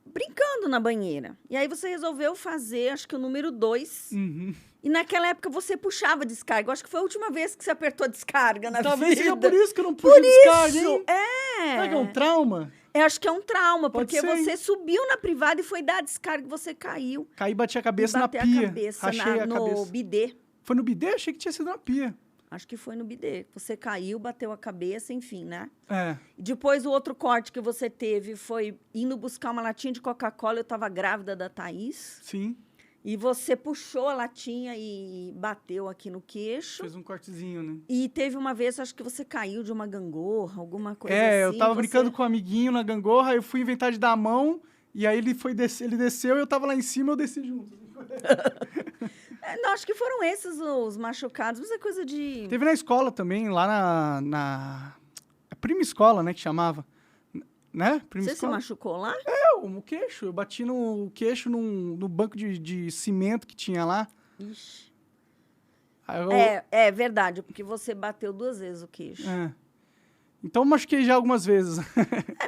brincando na banheira. E aí você resolveu fazer, acho que o número 2. Uhum. E naquela época você puxava a descarga. Eu acho que foi a última vez que você apertou a descarga na Talvez vida. seja por isso que eu não puxo descarga, hein? Será que é um trauma? Acho que é um trauma, Pode porque ser, hein? você subiu na privada e foi dar a descarga e você caiu. Caí e bati a cabeça E na bateu pia. a cabeça Rachei a no cabeça. bidê. Foi no bidê? Achei que tinha sido na pia. Acho que foi no bidê. Você caiu, bateu a cabeça, enfim, né? É. Depois, o outro corte que você teve foi indo buscar uma latinha de Coca-Cola. Eu estava grávida da Thaís. Sim. E você puxou a latinha e bateu aqui no queixo. Fez um cortezinho, né? E teve uma vez, acho que você caiu de uma gangorra, alguma coisa assim. Eu tava brincando com um amiguinho na gangorra, eu fui inventar de dar a mão, e aí ele desceu e eu tava lá em cima, eu desci junto. Não, acho que foram esses os machucados, mas é coisa de... Teve na escola também, lá na prima escola, né, que chamava. Né? Prima Você se escola. machucou lá? O queixo. Eu bati no queixo no banco de cimento que tinha lá. Ixi. Aí eu- É verdade, porque você bateu 2 vezes o queixo. É. Então eu machuquei já algumas vezes.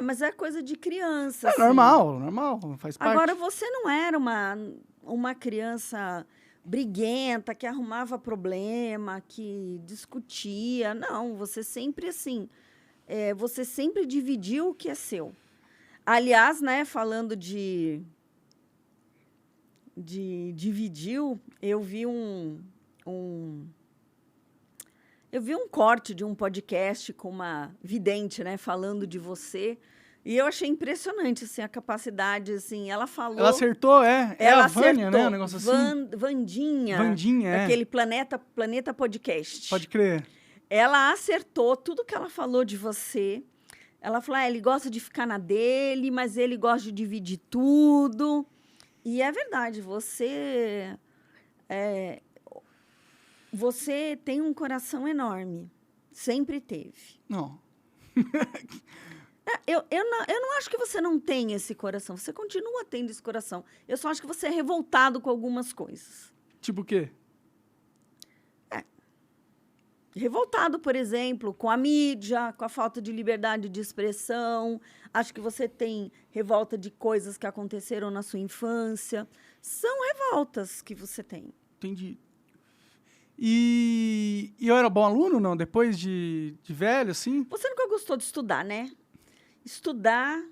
Mas é coisa de criança, É assim. normal, faz parte. Agora, você não era uma criança briguenta, que arrumava problema, que discutia. Não, você sempre, assim, você sempre dividiu o que é seu. Aliás, né, falando de dividiu, eu vi um corte de um podcast com uma vidente, né, falando de você. E eu achei impressionante, assim, a capacidade, assim, ela falou... Ela acertou, é. É Ela a Vânia, acertou. né? Um negócio assim. Vandinha. Vandinha, é. Aquele Planeta Podcast. Pode crer. Ela acertou tudo que ela falou de você. Ela falou, ele gosta de ficar na dele, mas ele gosta de dividir tudo. E é verdade, você tem um coração enorme. Sempre teve. Não. Eu não acho que você não tem esse coração. Você continua tendo esse coração. Eu só acho que você é revoltado com algumas coisas. Tipo o quê? Revoltado, por exemplo, com a mídia, com a falta de liberdade de expressão. Acho que você tem revolta de coisas que aconteceram na sua infância. São revoltas que você tem. Entendi. E eu era bom aluno, não? Depois de velho, assim? Você nunca gostou de estudar, né? Estudar.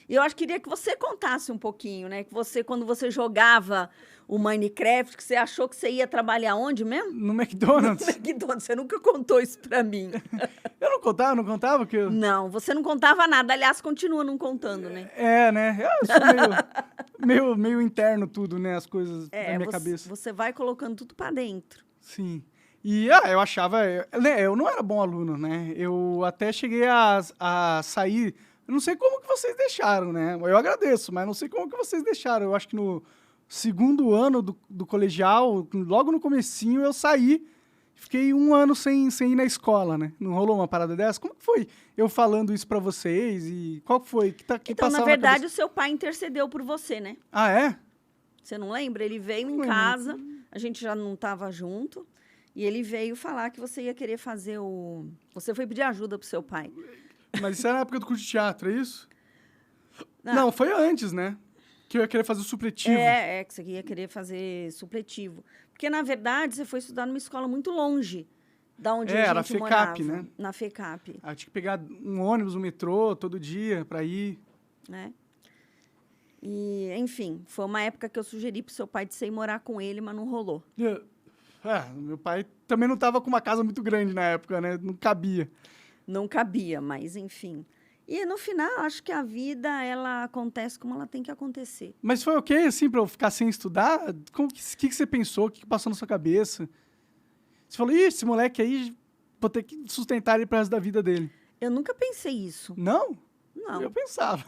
E eu acho que queria que você contasse um pouquinho, né? Que você, quando você jogava o Minecraft, que você achou que você ia trabalhar onde mesmo? No McDonald's. No McDonald's. Você nunca contou isso pra mim. Eu não contava que eu... Não, você não contava nada. Aliás, continua não contando, né? né? Eu sou meio interno tudo, né? As coisas na minha cabeça. Você vai colocando tudo pra dentro. Sim. E eu achava... Eu não era bom aluno, né? Eu até cheguei a sair... Eu não sei como que vocês deixaram, né? Eu agradeço, mas não sei como que vocês deixaram. Eu acho que no segundo ano do colegial, logo no comecinho, eu saí. Fiquei 1 ano sem ir na escola, né? Não rolou uma parada dessa? Como que foi eu falando isso pra vocês? E qual que foi? Que Então, na passava verdade, cabeça? o seu pai intercedeu por você, né? Ah, é? Você não lembra? Ele veio em Não casa, a gente já não estava junto, e ele veio falar que você ia querer fazer o... Você foi pedir ajuda pro seu pai. Mas isso era na época do curso de teatro, é isso? Ah. Não, foi antes, né? Que eu ia querer fazer o supletivo. Que você ia querer fazer supletivo. Porque, na verdade, você foi estudar numa escola muito longe da onde a gente era a FECAP, morava. né? Na FECAP. Eu tinha que pegar um ônibus, um metrô, todo dia pra ir. Né? E, enfim, foi uma época que eu sugeri pro seu pai de você ir morar com ele, mas não rolou. Meu pai também não tava com uma casa muito grande na época, né? Não cabia. Não cabia, mas, enfim. E, no final, acho que a vida, ela acontece como ela tem que acontecer. Mas foi ok, assim, pra eu ficar sem estudar? O que você pensou? O que passou na sua cabeça? Você falou, esse moleque aí, vou ter que sustentar ele pro resto da vida dele. Eu nunca pensei isso. Não? Não. Eu pensava.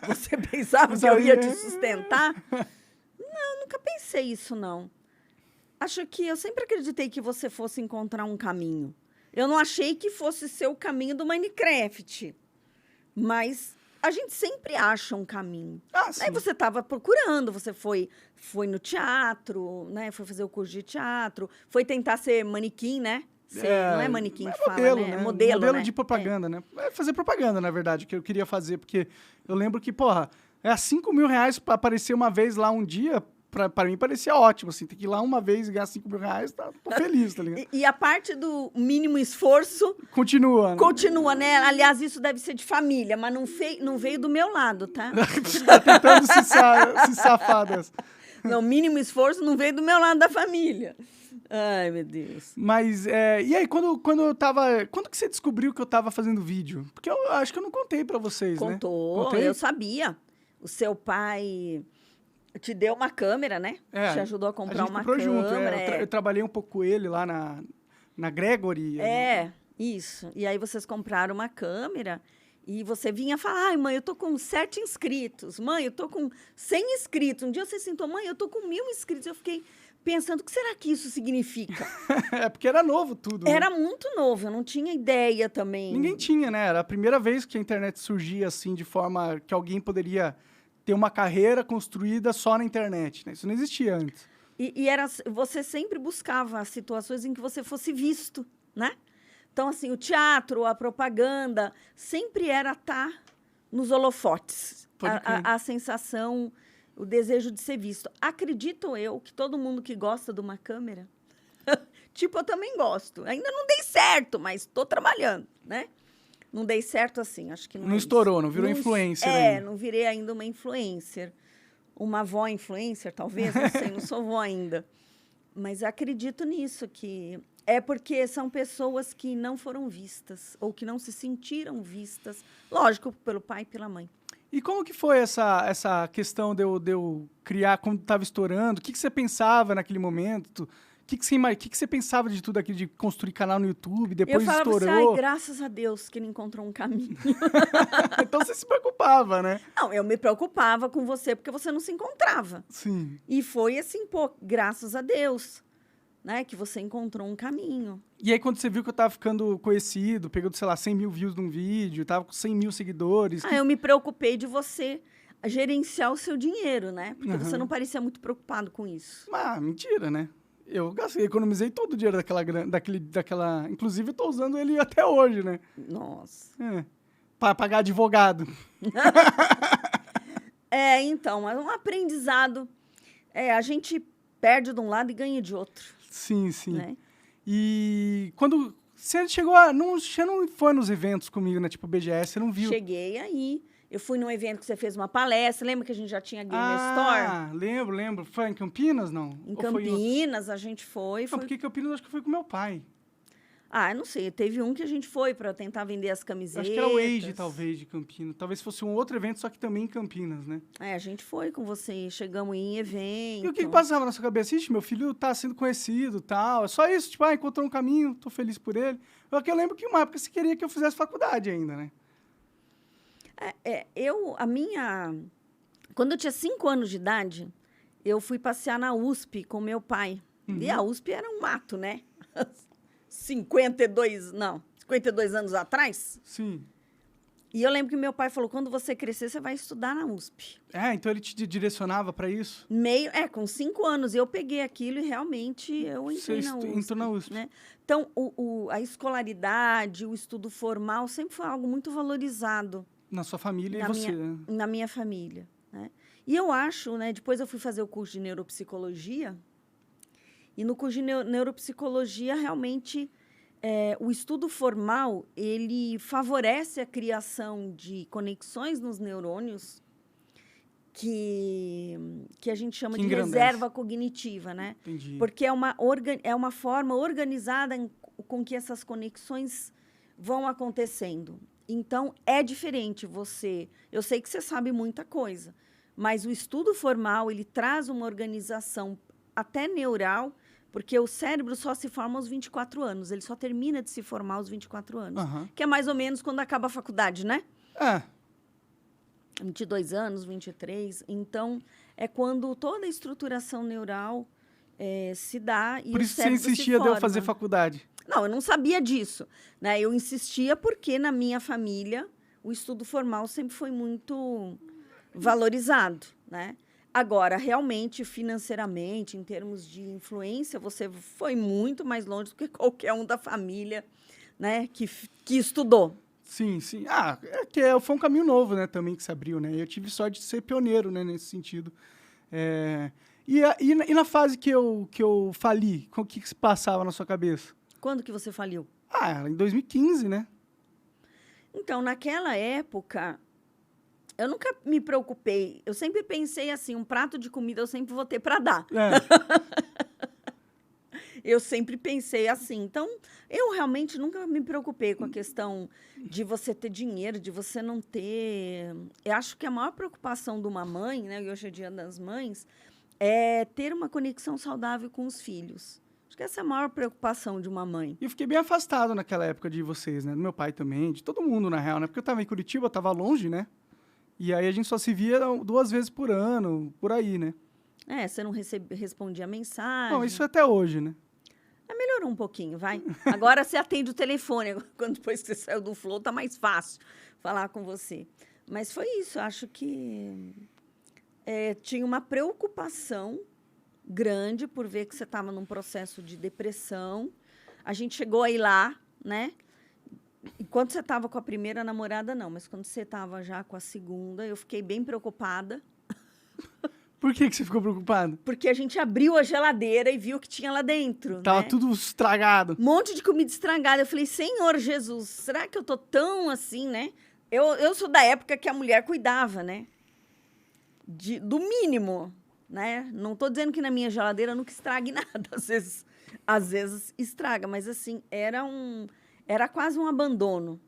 Você pensava que eu ia te sustentar? Não, nunca pensei isso, não. Acho que eu sempre acreditei que você fosse encontrar um caminho. Eu não achei que fosse ser o caminho do Minecraft. Mas a gente sempre acha um caminho. Ah, sim. Aí você estava procurando, você foi no teatro, né? Foi fazer o curso de teatro, foi tentar ser manequim, né? não é manequim que fala, modelo, né? né? Modelo, né? De propaganda, né? É fazer propaganda, na verdade, que eu queria fazer, porque eu lembro que, porra, R$5.000 pra aparecer uma vez lá um dia, pra mim parecia ótimo, assim, tem que ir lá uma vez e ganhar R$5.000, tô feliz, tá ligado? E a parte do mínimo esforço Continua, né? Aliás, isso deve ser de família, mas não veio do meu lado, tá? Tá tentando se safar dessa. Não, mínimo esforço não veio do meu lado da família. Ai, meu Deus. Mas, e aí, quando eu tava... Quando que você descobriu que eu tava fazendo vídeo? Porque eu acho que eu não contei pra vocês, né? Contou, Contei? eu sabia. O seu pai te deu uma câmera, né? Te ajudou a comprar uma câmera. Junto, eu trabalhei um pouco com ele lá na Gregory. Isso. E aí vocês compraram uma câmera e você vinha falar, ai, mãe, eu tô com 7 inscritos. Mãe, eu tô com 100 inscritos. Um dia você sentou, mãe, eu tô com 1.000 inscritos. Eu fiquei pensando, o que será que isso significa? Porque era novo tudo. Era né? muito novo, eu não tinha ideia também. Ninguém tinha, né? Era a primeira vez que a internet surgia assim, de forma que alguém poderia ter uma carreira construída só na internet, né? Isso não existia antes. E você sempre buscava situações em que você fosse visto, né? Então, assim, o teatro, a propaganda, sempre era estar nos holofotes. A sensação, o desejo de ser visto. Acredito eu que todo mundo que gosta de uma câmera, tipo, eu também gosto. Ainda não dei certo, mas estou trabalhando, né? Não dei certo assim, acho que não. Não estourou, não virou influencer ainda. Não virei ainda uma influencer. Uma avó influencer, talvez, não sei, não sou vó ainda. Mas acredito nisso, que é porque são pessoas que não foram vistas, ou que não se sentiram vistas, lógico, pelo pai e pela mãe. E como que foi essa questão de eu criar, quando estava estourando? O que você pensava naquele momento? O que você pensava de tudo aquilo, de construir canal no YouTube, depois estourou? Eu falava assim, ai, graças a Deus que ele encontrou um caminho. Então você se preocupava, né? Não, eu me preocupava com você porque você não se encontrava. Sim. E foi assim, pô, graças a Deus, né, que você encontrou um caminho. E aí quando você viu que eu tava ficando conhecido, pegando, sei lá, 100 mil views num vídeo, tava com 100 mil seguidores... Eu me preocupei de você gerenciar o seu dinheiro, né? Porque você não parecia muito preocupado com isso. Mentira, né? Eu economizei todo o dinheiro daquela... Inclusive, eu tô usando ele até hoje, né? Nossa. Pra pagar advogado. Então, é um aprendizado. A gente perde de um lado e ganha de outro. Sim, sim. Né? E quando você chegou a... Você não foi nos eventos comigo, né? Tipo, BGS, você não viu? Cheguei aí. Eu fui num evento que você fez uma palestra. Lembra que a gente já tinha Game Store? Lembro. Foi em Campinas, não? Em Campinas a gente foi. Não, porque Campinas acho que foi com meu pai. Eu não sei. Teve um que a gente foi para tentar vender as camisetas. Acho que era o Age, talvez, de Campinas. Talvez fosse um outro evento, só que também em Campinas, né? A gente foi com você. Chegamos em evento. E o que passava na sua cabeça? Ixi, meu filho tá sendo conhecido e tal. É só isso, tipo, encontrou um caminho, tô feliz por ele. Eu lembro que uma época você queria que eu fizesse faculdade ainda, né? Quando eu tinha 5 anos de idade, eu fui passear na USP com meu pai. E a USP era um mato, né? 52 anos atrás. Sim. E eu lembro que meu pai falou, quando você crescer, você vai estudar na USP. Então ele te direcionava para isso? Com 5 anos. Eu peguei aquilo e realmente eu entrei na USP. Entrou na USP. Né? Então, a escolaridade, o estudo formal sempre foi algo muito valorizado. Na sua família e você? Na minha família. Né? E eu acho, né, depois eu fui fazer o curso de neuropsicologia, e no curso de neuropsicologia, realmente, o estudo formal, ele favorece a criação de conexões nos neurônios que a gente chama de reserva cognitiva, né? Entendi. Porque é uma forma organizada com que essas conexões vão acontecendo. Então, é diferente eu sei que você sabe muita coisa, mas o estudo formal, ele traz uma organização até neural, porque o cérebro só se forma aos 24 anos, ele só termina de se formar aos 24 anos, que é mais ou menos quando acaba a faculdade, né? 22 anos, 23. Então, é quando toda a estruturação neural se dá e por o isso cérebro você insistia de eu fazer faculdade? Não, eu não sabia disso. Né? Eu insistia porque, na minha família, o estudo formal sempre foi muito valorizado. Né? Agora, realmente, financeiramente, em termos de influência, você foi muito mais longe do que qualquer um da família, né, que estudou. Sim, sim. Ah, foi um caminho novo, né, também que se abriu, né? Eu tive sorte de ser pioneiro, né, nesse sentido. É, e na fase que eu fali, o que se passava na sua cabeça? Quando que você faliu? Ah, em 2015, né? Então, naquela época, eu nunca me preocupei. Eu sempre pensei assim, um prato de comida eu sempre vou ter para dar. Eu sempre pensei assim. Então, eu realmente nunca me preocupei com a questão de você ter dinheiro, de você não ter. Eu acho que a maior preocupação de uma mãe, né, e hoje é Dia das Mães, é ter uma conexão saudável com os filhos. Acho que essa é a maior preocupação de uma mãe. E eu fiquei bem afastado naquela época de vocês, né? Do meu pai também, de todo mundo, na real, né? Porque eu tava em Curitiba, eu tava longe, né? E aí a gente só se via 2 vezes por ano, por aí, né? Você não respondia mensagem. Bom, isso até hoje, né? Melhorou um pouquinho, vai. Agora você atende o telefone. Quando depois que você saiu do Flow, tá mais fácil falar com você. Mas foi isso. Acho que tinha uma preocupação grande por ver que você estava num processo de depressão. A gente chegou a ir lá, né? Enquanto você estava com a primeira namorada, não. Mas quando você estava já com a segunda, eu fiquei bem preocupada. Por que você ficou preocupado? Porque a gente abriu a geladeira e viu o que tinha lá dentro. Tava né? tudo estragado. Um monte de comida estragada. Eu falei, Senhor Jesus, será que eu tô tão assim, né? Eu sou da época que a mulher cuidava, né? Do mínimo, né? Não tô dizendo que na minha geladeira nunca estrague nada. Às vezes estraga, mas assim, era quase um abandono,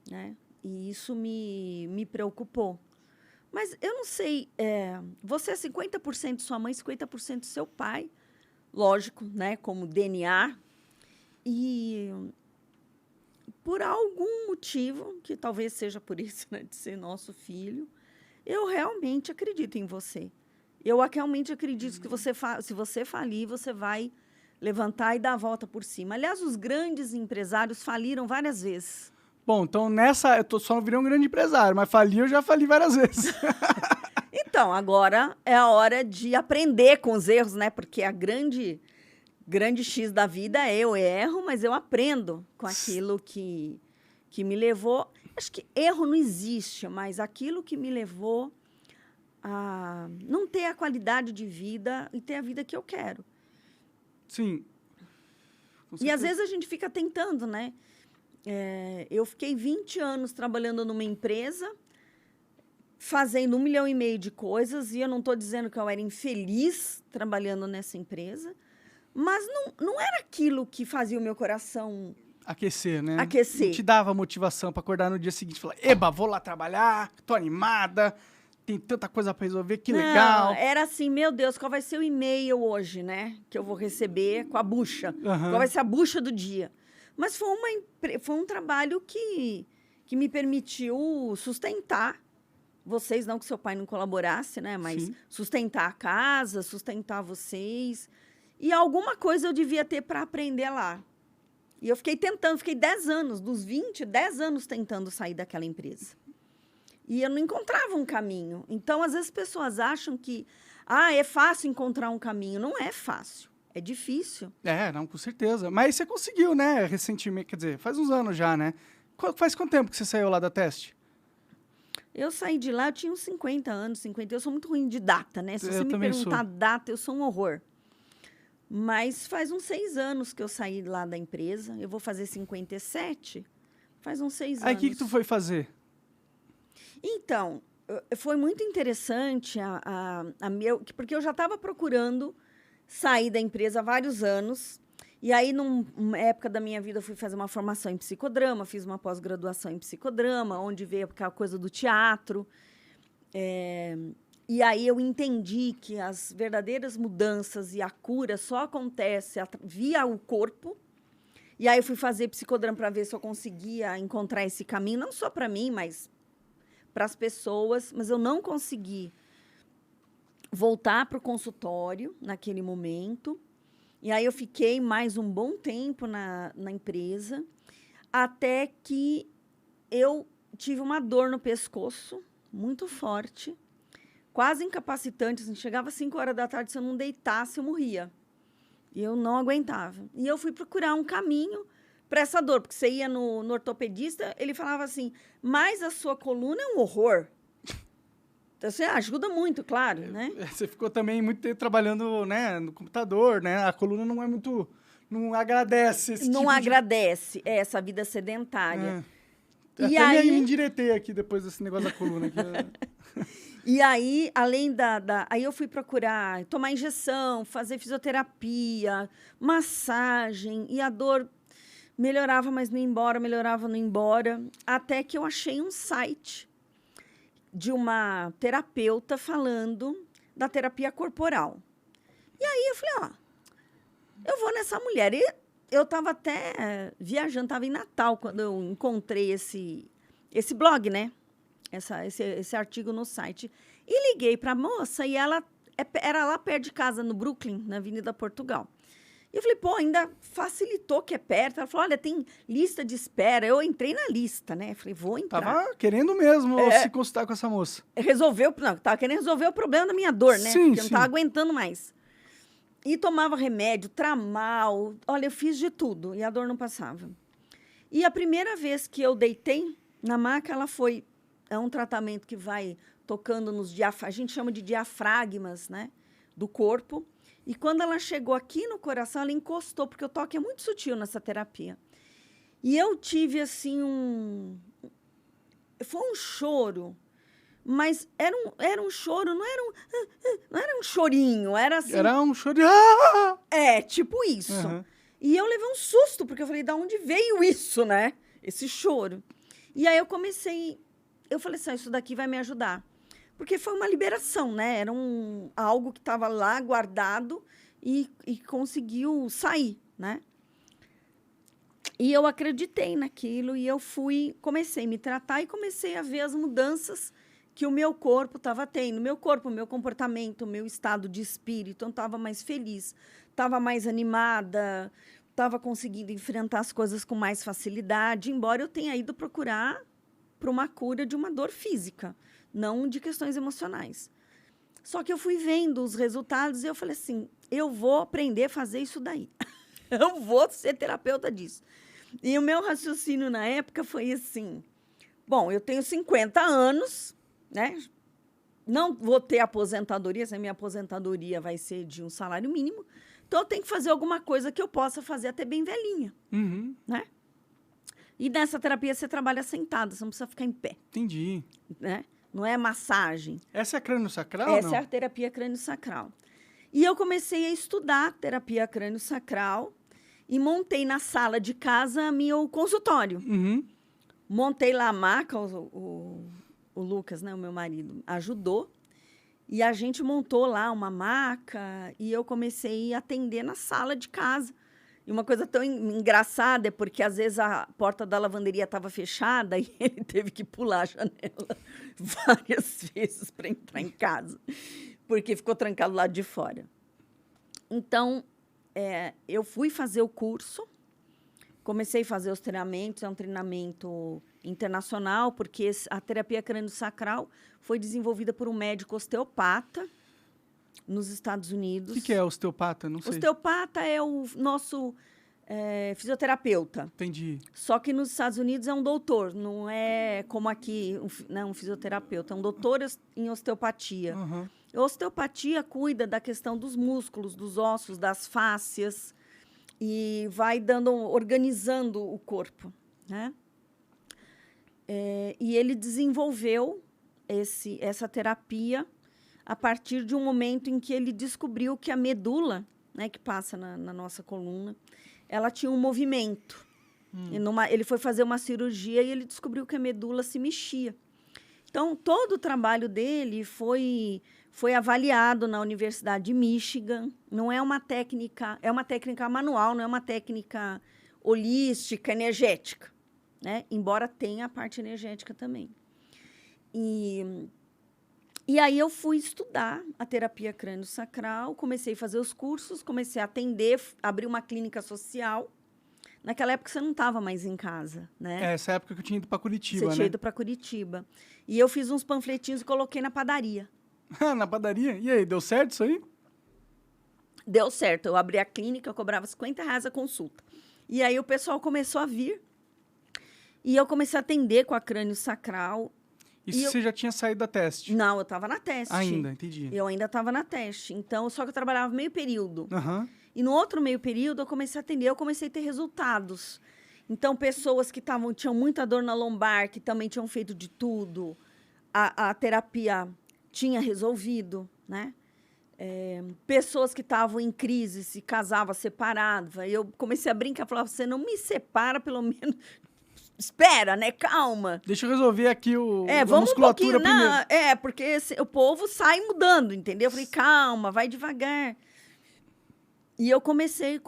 né? E isso me preocupou. Mas eu não sei, você é 50% sua mãe, 50% seu pai, lógico, né? Como DNA. E por algum motivo, que talvez seja por isso, né, de ser nosso filho, eu realmente acredito em você. Eu realmente acredito que se você falir, você vai levantar e dar a volta por cima. Aliás, os grandes empresários faliram várias vezes. Bom, então nessa, só não virei um grande empresário, mas falir eu já fali várias vezes. Então, agora é a hora de aprender com os erros, né? Porque a grande X da vida é eu erro, mas eu aprendo com aquilo que me levou. Acho que erro não existe, mas aquilo que me levou a não ter a qualidade de vida e ter a vida que eu quero. Sim. E às vezes a gente fica tentando, né? Eu fiquei 20 anos trabalhando numa empresa, fazendo 1,5 milhão de coisas, e eu não estou dizendo que eu era infeliz trabalhando nessa empresa, mas não era aquilo que fazia o meu coração aquecer, né? Aquecer. Te dava motivação para acordar no dia seguinte e falar: eba, vou lá trabalhar, tô animada, tem tanta coisa para resolver, que legal. Era assim, meu Deus, qual vai ser o e-mail hoje, né? Que eu vou receber com a bucha. Qual vai ser a bucha do dia? Mas foi um trabalho que me permitiu sustentar vocês, não que seu pai não colaborasse, né? Mas Sim. sustentar a casa, sustentar vocês. E alguma coisa eu devia ter para aprender lá. E eu fiquei 10 anos, dos 20, 10 anos tentando sair daquela empresa. E eu não encontrava um caminho. Então, às vezes, as pessoas acham que é fácil encontrar um caminho. Não é fácil. É difícil. Não, com certeza. Mas você conseguiu, né, recentemente, quer dizer, faz uns anos já, né? Faz quanto tempo que você saiu lá da Teste? Eu saí de lá, eu tinha uns 50 anos, 50. Eu sou muito ruim de data, né? Se você me perguntar data, eu sou um horror. Mas faz uns 6 anos que eu saí lá da empresa. Eu vou fazer 57. Faz uns 6 anos. Aí, o que tu foi fazer? Então, foi muito interessante porque eu já estava procurando sair da empresa há vários anos. E aí, numa época da minha vida, eu fui fazer uma formação em psicodrama, fiz uma pós-graduação em psicodrama, onde veio aquela coisa do teatro. E aí eu entendi que as verdadeiras mudanças e a cura só acontece via o corpo. E aí eu fui fazer psicodrama para ver se eu conseguia encontrar esse caminho, não só para mim, mas para as pessoas. Mas eu não consegui voltar para o consultório naquele momento. E aí eu fiquei mais um bom tempo na empresa, até que eu tive uma dor no pescoço muito forte, quase incapacitante. Assim, chegava às 5 horas da tarde, se eu não deitasse, eu morria. E eu não aguentava. E eu fui procurar um caminho para essa dor, porque você ia no ortopedista, ele falava assim, mas a sua coluna é um horror. Então, você ajuda muito, claro, né? Você ficou também muito tempo trabalhando, né, no computador, né? A coluna não é muito... Não agradece esse Não tipo agradece essa vida sedentária. E E até aí... me endireitei aqui depois desse negócio da coluna. Aqui. E aí, além Aí eu fui procurar tomar injeção, fazer fisioterapia, massagem, e a dor melhorava, mas não ia embora, melhorava, não ia embora, até que eu achei um site de uma terapeuta falando da terapia corporal. E aí eu falei, eu vou nessa mulher. E eu estava até viajando, estava em Natal, quando eu encontrei esse blog, né? Esse artigo no site. E liguei para a moça e ela era lá perto de casa, no Brooklyn, na Avenida Portugal. E eu falei, ainda facilitou que é perto. Ela falou, olha, tem lista de espera. Eu entrei na lista, né? Falei, vou entrar. Tava querendo mesmo se consultar com essa moça. Tava querendo resolver o problema da minha dor, né? Sim, Porque eu não tava aguentando mais. E tomava remédio, tramal. Olha, eu fiz de tudo e a dor não passava. E a primeira vez que eu deitei na maca, é um tratamento que vai tocando nos a gente chama de diafragmas, né, do corpo. E quando ela chegou aqui no coração, ela encostou, porque o toque é muito sutil nessa terapia. E eu tive, assim, foi um choro, mas era um choro, não era um chorinho, era assim... Era um chorinho. Tipo isso. Uhum. E eu levei um susto, porque eu falei, de onde veio isso, né? Esse choro. E aí eu falei assim, isso daqui vai me ajudar. Porque foi uma liberação, né? Era algo que estava lá guardado e conseguiu sair, né? E eu acreditei naquilo e comecei a me tratar e comecei a ver as mudanças que o meu corpo estava tendo. Meu corpo, meu comportamento, meu estado de espírito. Eu estava mais feliz, estava mais animada, estava conseguindo enfrentar as coisas com mais facilidade, embora eu tenha ido procurar para uma cura de uma dor física, não de questões emocionais. Só que eu fui vendo os resultados e eu falei assim, eu vou aprender a fazer isso daí. Eu vou ser terapeuta disso. E o meu raciocínio na época foi assim, bom, eu tenho 50 anos, né? Não vou ter aposentadoria, a minha aposentadoria vai ser de um salário mínimo, então eu tenho que fazer alguma coisa que eu possa fazer até bem velhinha, né? E nessa terapia você trabalha sentada, você não precisa ficar em pé. Entendi. Né? Não é massagem. Essa é crânio-sacral? Essa é a terapia crânio-sacral. E eu comecei a estudar terapia crânio-sacral e montei na sala de casa meu consultório. Montei lá a maca, o Lucas, né, o meu marido, ajudou. E a gente montou lá uma maca e eu comecei a atender na sala de casa. E uma coisa tão engraçada é porque, às vezes, a porta da lavanderia estava fechada e ele teve que pular a janela várias vezes para entrar em casa, porque ficou trancado lá de fora. Então, eu fui fazer o curso, comecei a fazer os treinamentos, é um treinamento internacional, porque a terapia crânio-sacral foi desenvolvida por um médico osteopata, nos Estados Unidos. O que é osteopata? Não sei. Osteopata é o nosso fisioterapeuta. Entendi. Só que nos Estados Unidos é um doutor, não é como aqui um fisioterapeuta, é um doutor em osteopatia. A osteopatia cuida da questão dos músculos, dos ossos, das fáscias e vai organizando o corpo, né? E ele desenvolveu essa terapia a partir de um momento em que ele descobriu que a medula, né, que passa na nossa coluna, ela tinha um movimento. Ele foi fazer uma cirurgia e ele descobriu que a medula se mexia. Então, todo o trabalho dele foi avaliado na Universidade de Michigan. Não é uma técnica, é uma técnica manual, não é uma técnica holística, energética, né? Embora tenha a parte energética também. E aí eu fui estudar a terapia crânio-sacral, comecei a fazer os cursos, comecei a atender, abri uma clínica social. Naquela época você não estava mais em casa, né? Essa época que eu tinha ido para Curitiba, né? Você tinha ido para Curitiba. E eu fiz uns panfletinhos e coloquei na padaria. Na padaria? E aí, deu certo isso aí? Deu certo. Eu abri a clínica, eu cobrava R$50 a consulta. E aí o pessoal começou a vir. E eu comecei a atender com a crânio sacral. Isso você já tinha saído da teste? Não, eu estava na teste. Ainda, entendi. Eu ainda estava na teste. Então, só que eu trabalhava meio período. Aham. E no outro meio período, eu comecei a atender, eu comecei a ter resultados. Então, pessoas que tinham muita dor na lombar, que também tinham feito de tudo, a terapia tinha resolvido, né? Pessoas que estavam em crise, se casavam, separavam. Eu comecei a brincar, falava, você não me separa, pelo menos... Espera, né? Calma. Deixa eu resolver aqui a vamos musculatura um primeiro. Porque o povo sai mudando, entendeu? Eu falei, calma, vai devagar. E eu comecei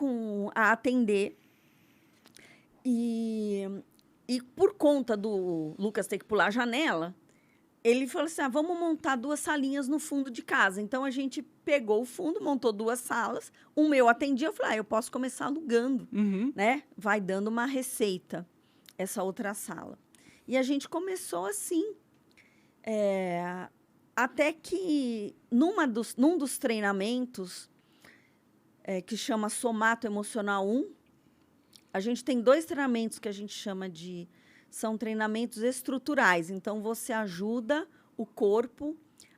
a atender. E por conta do Lucas ter que pular a janela, ele falou assim, vamos montar 2 salinhas no fundo de casa. Então, a gente pegou o fundo, montou 2 salas. Uma eu atendia, eu falei, eu posso começar alugando, né? Vai dando uma receita, essa outra sala. E a gente começou assim. Até que, num dos treinamentos, que chama Somato Emocional 1, a gente tem 2 treinamentos que a gente chama de... São treinamentos estruturais. Então, você ajuda o corpo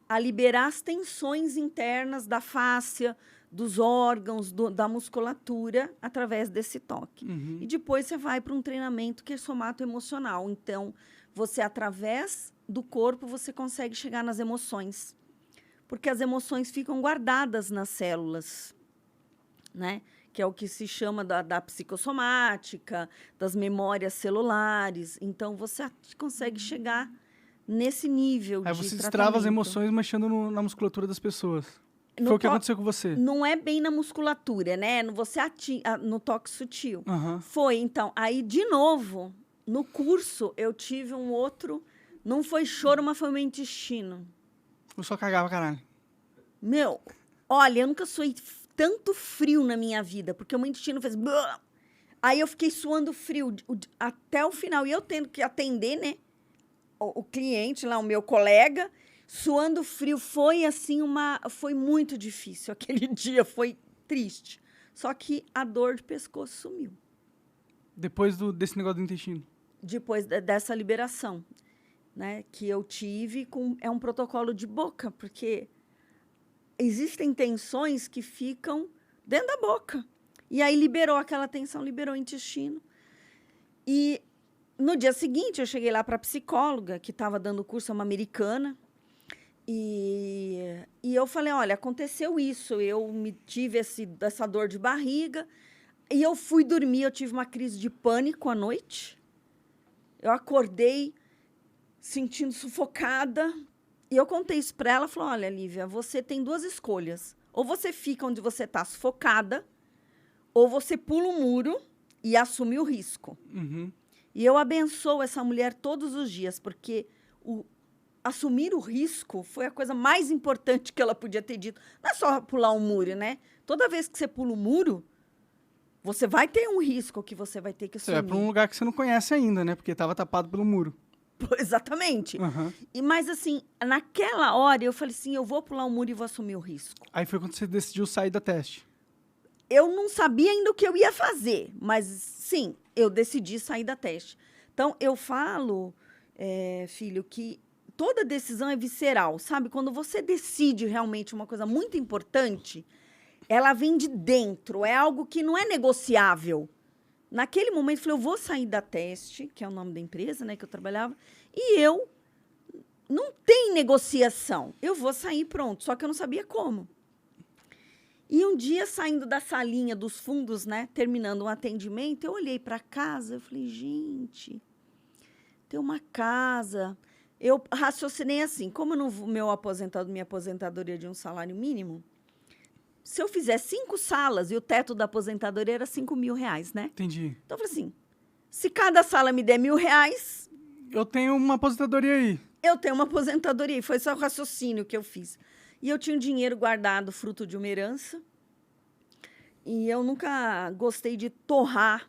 a liberar as tensões internas da fáscia, dos órgãos, da musculatura, através desse toque. E depois você vai para um treinamento que é somato emocional. Então, você, através do corpo, você consegue chegar nas emoções. Porque as emoções ficam guardadas nas células, né? Que é o que se chama da psicossomática, das memórias celulares. Então, você consegue chegar nesse nível de tratamento. Aí você destrava as emoções mexendo na musculatura das pessoas. Foi o que aconteceu com você? Não é bem na musculatura, né? Você no toque sutil. Foi, então. Aí, de novo, no curso, eu tive um outro... Não foi choro, mas foi meu intestino. Eu só cagava, caralho. Meu, olha, eu nunca suei tanto frio na minha vida, porque o meu intestino fez... Aí eu fiquei suando frio até o final. E eu tendo que atender, né? O cliente lá, o meu colega, suando frio. Foi assim foi muito difícil. Aquele dia foi triste. Só que a dor de pescoço sumiu. Depois desse negócio do intestino? Depois dessa liberação, né? Que eu tive é um protocolo de boca, porque... Existem tensões que ficam dentro da boca. E aí liberou aquela tensão, liberou o intestino. E no dia seguinte, eu cheguei lá para a psicóloga, que estava dando curso, uma americana. E eu falei, olha, aconteceu isso. Eu tive essa dor de barriga. E eu fui dormir, eu tive uma crise de pânico à noite. Eu acordei sentindo sufocada. E eu contei isso para ela, falou, olha, Lívia, você tem 2 escolhas. Ou você fica onde você está sufocada, ou você pula um muro e assume o risco. E eu abençoo essa mulher todos os dias, porque assumir o risco foi a coisa mais importante que ela podia ter dito. Não é só pular um muro, né? Toda vez que você pula um muro, você vai ter um risco que você vai ter que assumir. Você vai para um lugar que você não conhece ainda, né? Porque estava tapado pelo muro. Exatamente. Mas, assim, naquela hora, eu falei assim, eu vou pular um muro e vou assumir o risco. Aí foi quando você decidiu sair da teste. Eu não sabia ainda o que eu ia fazer, mas, sim, eu decidi sair da teste. Então, eu falo, filho, que toda decisão é visceral, sabe? Quando você decide realmente uma coisa muito importante, ela vem de dentro, é algo que não é negociável. Naquele momento, eu falei, eu vou sair da teste, que é o nome da empresa, né, que eu trabalhava, e eu não tem negociação. Eu vou sair, pronto, só que eu não sabia como. E um dia, saindo da salinha dos fundos, né, terminando um atendimento, eu olhei para casa, eu falei, gente, tem uma casa. Eu raciocinei assim, como minha aposentadoria de um salário mínimo, se eu fizer 5 salas e o teto da aposentadoria era R$5.000, né? Entendi. Então, eu falei assim, se cada sala me der R$1.000... Eu tenho uma aposentadoria aí. Eu tenho uma aposentadoria aí. Foi só o raciocínio que eu fiz. E eu tinha um dinheiro guardado, fruto de uma herança. E eu nunca gostei de torrar.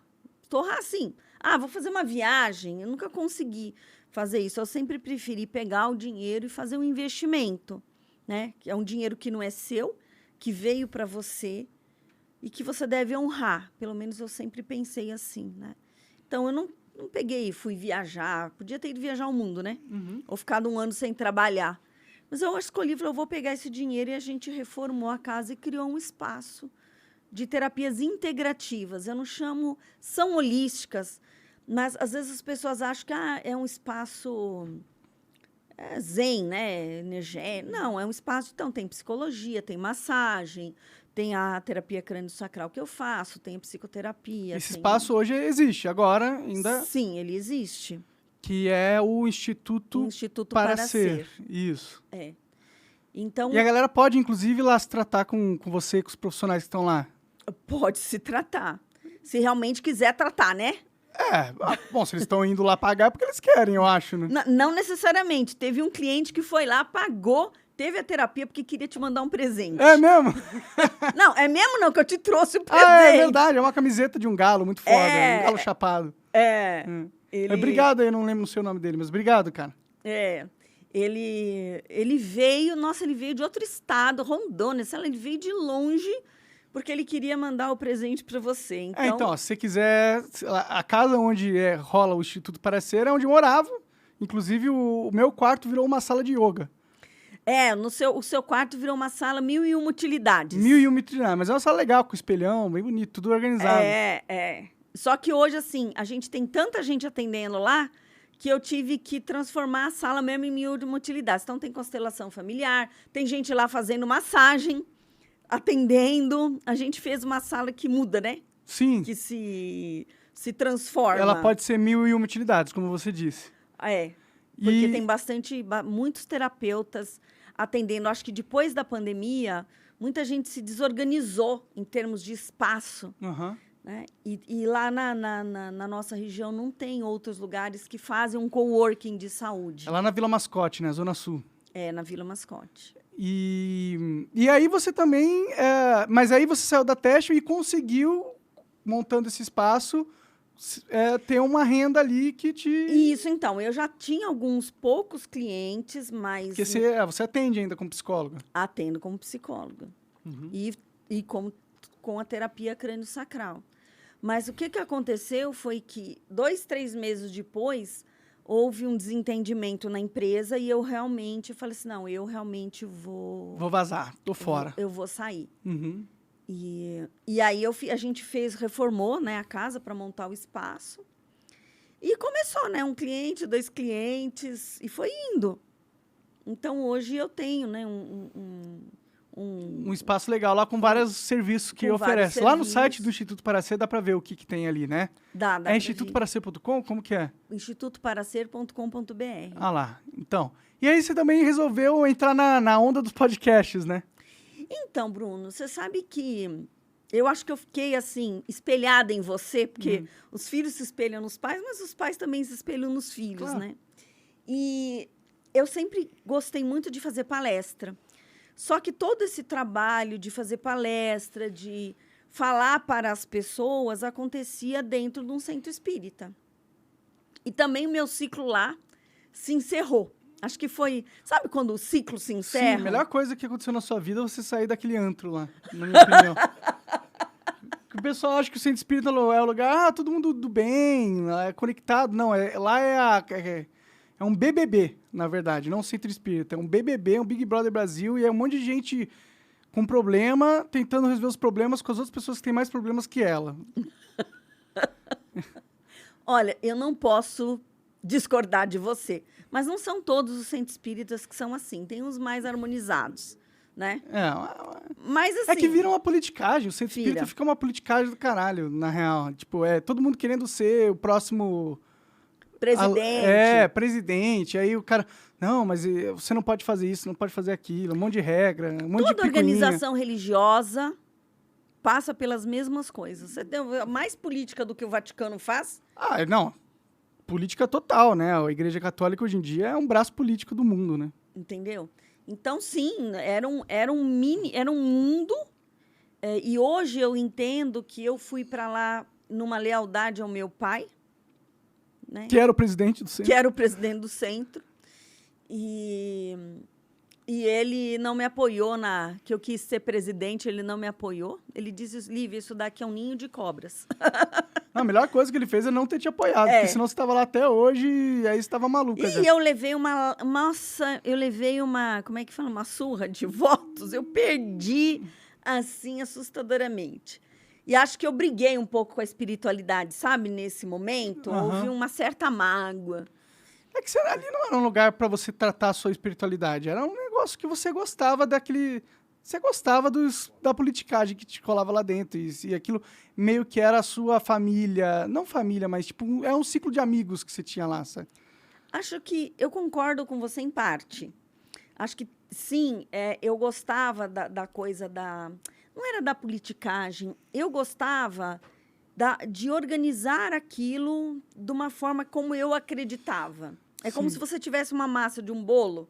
Torrar, assim. Vou fazer uma viagem. Eu nunca consegui fazer isso. Eu sempre preferi pegar o dinheiro e fazer um investimento, né? Que é um dinheiro que não é seu, que veio para você e que você deve honrar. Pelo menos eu sempre pensei assim, né? Então, eu não peguei e fui viajar. Podia ter ido viajar o mundo, né? Ou ficado 1 ano sem trabalhar. Mas eu escolhi, falei, eu vou pegar esse dinheiro, e a gente reformou a casa e criou um espaço de terapias integrativas. Eu não chamo, são holísticas, mas às vezes as pessoas acham que é um espaço zen, né? Energético. Não, é um espaço, então tem psicologia, tem massagem, tem a terapia crânio-sacral que eu faço, tem a psicoterapia. Esse espaço hoje existe, agora ainda... Sim, ele existe. Que é o Instituto para Ser. Isso. É. Então, e a galera pode, inclusive, ir lá se tratar com você, com os profissionais que estão lá? Pode se tratar. Se realmente quiser tratar, né? Bom, se eles estão indo lá pagar é porque eles querem, eu acho, né? Não necessariamente. Teve um cliente que foi lá, pagou, teve a terapia porque queria te mandar um presente. É mesmo? Não, é mesmo não, que eu te trouxe o presente. É verdade, é uma camiseta de um galo muito foda, um galo chapado. Obrigado aí, eu não lembro o seu nome dele, mas obrigado, cara. Ele veio, ele veio de outro estado, Rondônia, ele veio de longe, porque ele queria mandar o presente para você. Então, se você quiser, a casa onde rola o Instituto para Ser é onde eu morava. Inclusive, o meu quarto virou uma sala de yoga. O seu quarto virou uma sala 1001 utilidades. 1001 utilidades, mas é uma sala legal, com espelhão, bem bonito, tudo organizado. Só que hoje, assim, a gente tem tanta gente atendendo lá que eu tive que transformar a sala mesmo em 1001 utilidades. Então, tem constelação familiar, tem gente lá fazendo massagem, atendendo. A gente fez uma sala que muda, né? Sim. Que se transforma. Ela pode ser 1001 utilidades, como você disse. Porque tem muitos terapeutas atendendo. Acho que depois da pandemia, muita gente se desorganizou em termos de espaço. Né? E lá na nossa região não tem outros lugares que fazem um coworking de saúde. É lá na Vila Mascote, né? Zona Sul. Na Vila Mascote. E aí você também... mas aí você saiu da Teste e conseguiu, montando esse espaço, ter uma renda ali que te... Isso, então. Eu já tinha alguns poucos clientes, mas... Porque você atende ainda como psicóloga? Atendo como psicóloga. E com a terapia crânio-sacral. Mas o que aconteceu foi que 2, 3 meses depois, houve um desentendimento na empresa e eu realmente falei assim, não, eu realmente vou... Vou vazar, tô fora. Eu vou sair. E aí a gente reformou, né, a casa para montar o espaço. E começou, né, 1 cliente, 2 clientes, e foi indo. Então, hoje eu tenho, né, um espaço legal lá com vários serviços que oferece. Lá no site do Instituto para Ser dá para ver o que tem ali, né? Dá é institutoparacer.com? Como que é? institutoparacer.com.br. Ah lá, então. E aí você também resolveu entrar na onda dos podcasts, né? Então, Bruno, você sabe que eu acho que eu fiquei, assim, espelhada em você, porque os filhos se espelham nos pais, mas os pais também se espelham nos filhos, claro, né? E eu sempre gostei muito de fazer palestra. Só que todo esse trabalho de fazer palestra, de falar para as pessoas, acontecia dentro de um centro espírita. E também o meu ciclo lá se encerrou. Acho que foi... Sabe quando o ciclo se encerra? Sim, a melhor coisa que aconteceu na sua vida é você sair daquele antro lá, na minha opinião. O pessoal acha que o centro espírita é o lugar, todo mundo do bem, é conectado. Não, lá é um BBB, na verdade, não um centro espírita. É um BBB, um Big Brother Brasil, e é um monte de gente com problema, tentando resolver os problemas com as outras pessoas que têm mais problemas que ela. Olha, eu não posso discordar de você, mas não são todos os centros espíritas que são assim. Tem uns mais harmonizados, né? Mas assim... É que vira uma politicagem. O centro espírita fica uma politicagem do caralho, na real. Tipo, todo mundo querendo ser o próximo... Presidente. Presidente. Aí o cara... Não, mas você não pode fazer isso, não pode fazer aquilo. Um monte de regra, um monte de picuinha. Toda organização religiosa passa pelas mesmas coisas. Você tem mais política do que o Vaticano faz? Não. Política total, né? A Igreja Católica, hoje em dia, é um braço político do mundo, né? Entendeu? Então, sim, era um mundo. E hoje eu entendo que eu fui para lá numa lealdade ao meu pai, né? Que era o presidente do centro. Que era o presidente do centro. E E ele não me apoiou que eu quis ser presidente, ele não me apoiou. Ele disse, Lívia, isso daqui é um ninho de cobras. A melhor coisa que ele fez é não ter te apoiado, porque senão você estava lá até hoje e aí você estava maluca. E eu levei uma, como é que fala? Uma surra de votos. Eu perdi, assim, assustadoramente. E acho que eu briguei um pouco com a espiritualidade, sabe? Nesse momento, houve uma certa mágoa. É que ali não era um lugar para você tratar a sua espiritualidade. Era um negócio que você gostava daquele... Você gostava da politicagem que te colava lá dentro. E aquilo meio que era a sua família. Não família, mas tipo, é um ciclo de amigos que você tinha lá, sabe? Acho que eu concordo com você em parte. Acho que, sim, eu gostava da coisa da... Não era da politicagem. Eu gostava de organizar aquilo de uma forma como eu acreditava. É como se você tivesse uma massa de um bolo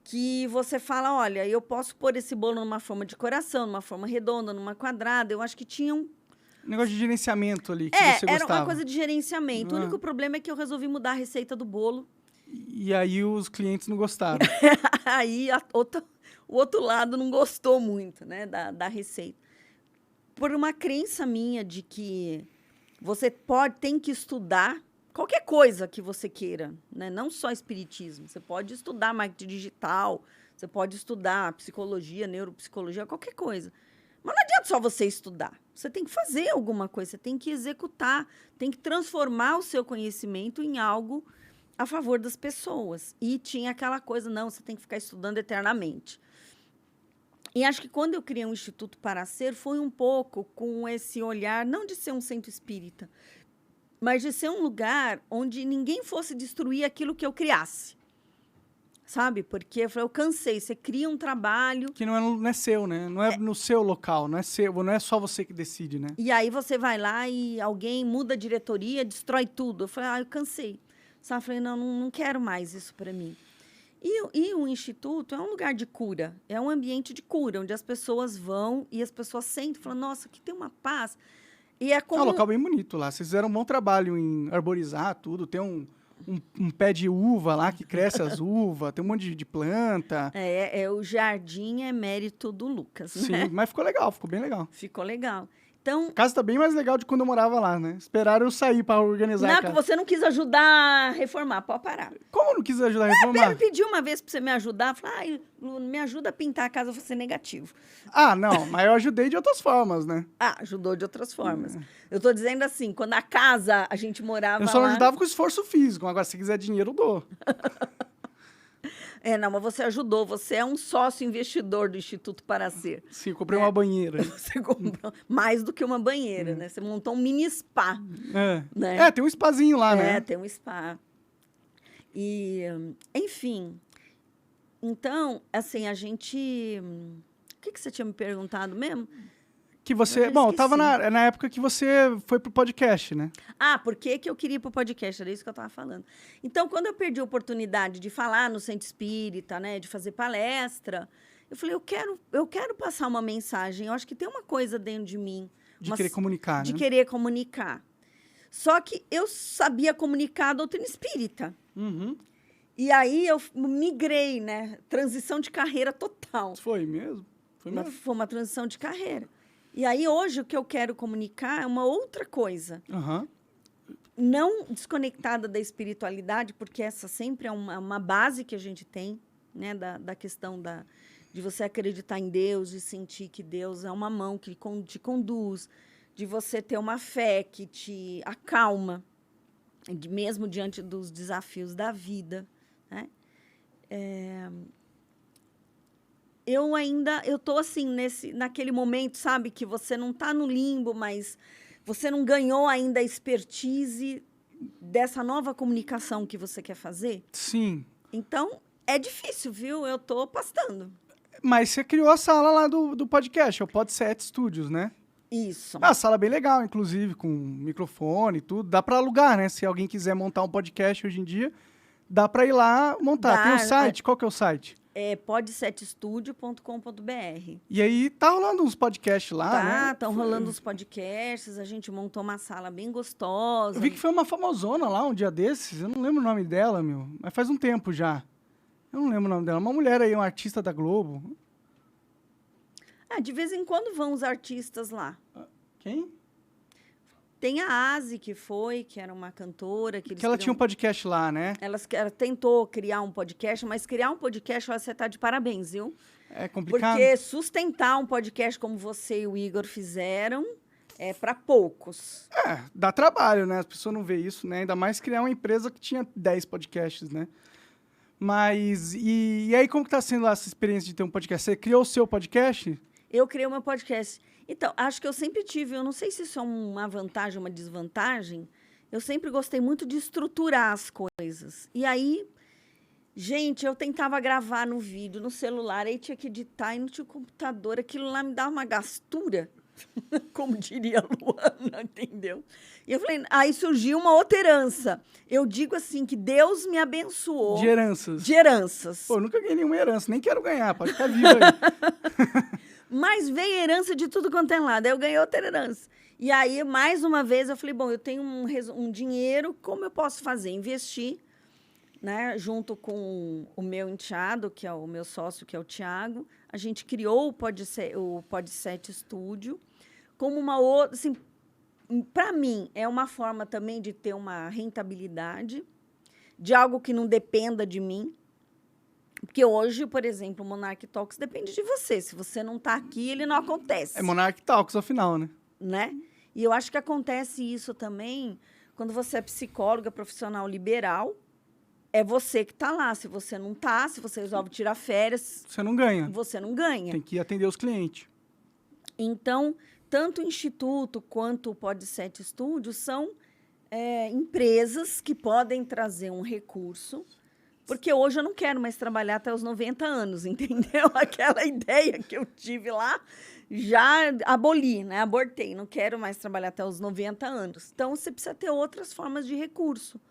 que você fala, olha, eu posso pôr esse bolo numa forma de coração, numa forma redonda, numa quadrada. Eu acho que tinha um negócio de gerenciamento ali que você gostava. Era uma coisa de gerenciamento. O único problema é que eu resolvi mudar a receita do bolo. E aí os clientes não gostaram. Aí o outro lado não gostou muito, né, da receita. Por uma crença minha de que você tem que estudar qualquer coisa que você queira, né? Não só espiritismo. Você pode estudar marketing digital, você pode estudar psicologia, neuropsicologia, qualquer coisa. Mas não adianta só você estudar. Você tem que fazer alguma coisa, você tem que executar, tem que transformar o seu conhecimento em algo a favor das pessoas. E tinha aquela coisa, não, você tem que ficar estudando eternamente. E acho que quando eu criei um Instituto para Ser, foi um pouco com esse olhar, não de ser um centro espírita, mas de ser um lugar onde ninguém fosse destruir aquilo que eu criasse. Sabe? Porque eu cansei. Você cria um trabalho... Que não é seu, né? Não é no seu local, não é seu, não é só você que decide, né? E aí você vai lá e alguém muda a diretoria, destrói tudo. Eu falei, eu cansei. Sabe? Eu falei, não quero mais isso para mim. E o Instituto é um lugar de cura, é um ambiente de cura, onde as pessoas vão e as pessoas sentem e falam, nossa, aqui tem uma paz. E é como... É um local bem bonito lá. Vocês fizeram um bom trabalho em arborizar tudo. Tem um pé de uva lá que cresce as uvas, tem um monte de planta. O jardim é mérito do Lucas, Sim, né? mas ficou legal, ficou bem legal. Ficou legal. Então, a casa tá bem mais legal de quando eu morava lá, né? Esperaram eu sair para organizar a casa. Não, que você não quis ajudar a reformar, pode parar. Como não quis ajudar a reformar? Eu pedi uma vez para você me ajudar, falei, me ajuda a pintar a casa, você negativo. Ah, não, mas eu ajudei de outras formas, né? Ajudou de outras formas. Eu tô dizendo assim, quando a casa a gente morava lá... Eu só não lá... ajudava com esforço físico, agora se quiser dinheiro, eu dou. Não, mas você ajudou, você é um sócio investidor do Instituto para Ser. Sim, eu comprei uma banheira. Você comprou mais do que uma banheira, né? Você montou um mini spa. Né? Tem um spazinho lá, né? Tem um spa. E, enfim, então, assim, a gente... O que você tinha me perguntado mesmo? Que você... Bom, estava na época que você foi pro podcast, né? Por que eu queria ir pro podcast? Era isso que eu estava falando. Então, quando eu perdi a oportunidade de falar no Centro Espírita, né, de fazer palestra, eu falei, eu quero passar uma mensagem. Eu acho que tem uma coisa dentro de mim. De querer comunicar, De querer comunicar. Só que eu sabia comunicar a doutrina espírita. Uhum. E aí eu migrei, né? Transição de carreira total. Foi mesmo? Foi uma transição de carreira. E aí, hoje, o que eu quero comunicar é uma outra coisa. Uhum. Não desconectada da espiritualidade, porque essa sempre é uma base que a gente tem, né? Da questão de você acreditar em Deus, de sentir que Deus é uma mão que te conduz, de você ter uma fé que te acalma, mesmo diante dos desafios da vida, né? Eu tô assim, naquele momento, sabe? Que você não está no limbo, mas você não ganhou ainda a expertise dessa nova comunicação que você quer fazer. Sim. Então, é difícil, viu? Eu tô pastando. Mas você criou a sala lá do podcast, é o Pod7 Studios, né? Isso. A sala bem legal, inclusive, com microfone e tudo. Dá para alugar, né? Se alguém quiser montar um podcast hoje em dia, dá para ir lá montar. Tem um site? Qual que é o site? pod7studio.com.br. E aí, tá rolando uns podcasts lá, né? Estão rolando uns podcasts, a gente montou uma sala bem gostosa. Eu vi que foi uma famosona lá um dia desses, eu não lembro o nome dela, meu, mas faz um tempo já. Eu não lembro o nome dela. Uma mulher aí, uma artista da Globo. De vez em quando vão os artistas lá. Quem? Tem a Asi, que era uma cantora. Que ela tinha um podcast lá, né? Ela tentou criar um podcast, mas criar um podcast, você tá de parabéns, viu? É complicado. Porque sustentar um podcast como você e o Igor fizeram é para poucos. Dá trabalho, né? As pessoas não veem isso, né? Ainda mais criar uma empresa que tinha 10 podcasts, né? Mas, e aí como que tá sendo essa experiência de ter um podcast? Você criou o seu podcast? Eu criei o meu podcast. Então, acho que eu sempre tive, eu não sei se isso é uma vantagem ou uma desvantagem, eu sempre gostei muito de estruturar as coisas. E aí, gente, eu tentava gravar no vídeo, no celular, aí tinha que editar, e não tinha computador, aquilo lá me dava uma gastura, como diria a Luana, entendeu? E eu falei, aí surgiu uma outra herança. Eu digo assim, que Deus me abençoou. De heranças. De heranças. Pô, eu nunca ganhei nenhuma herança, nem quero ganhar, pode ficar vivo aí. Mas veio herança de tudo quanto é lado. Aí eu ganhei outra herança. E aí, mais uma vez, eu falei, bom, eu tenho um dinheiro, como eu posso fazer? Investir, né? Junto com o meu enteado, que é o meu sócio, que é o Thiago. A gente criou o Podset Studio como uma outra... Assim, para mim, é uma forma também de ter uma rentabilidade, de algo que não dependa de mim. Porque hoje, por exemplo, o Monarch Talks depende de você. Se você não está aqui, ele não acontece. É Monarch Talks, afinal, né? E eu acho que acontece isso também quando você é psicóloga profissional liberal. É você que está lá. Se você não está, se você resolve tirar férias... Você não ganha. Você não ganha. Tem que atender os clientes. Então, tanto o Instituto quanto o Podset Studio são empresas que podem trazer um recurso. Porque hoje eu não quero mais trabalhar até os 90 anos, entendeu? Aquela ideia que eu tive lá, já aboli, né? Abortei. Não quero mais trabalhar até os 90 anos. Então, você precisa ter outras formas de recurso.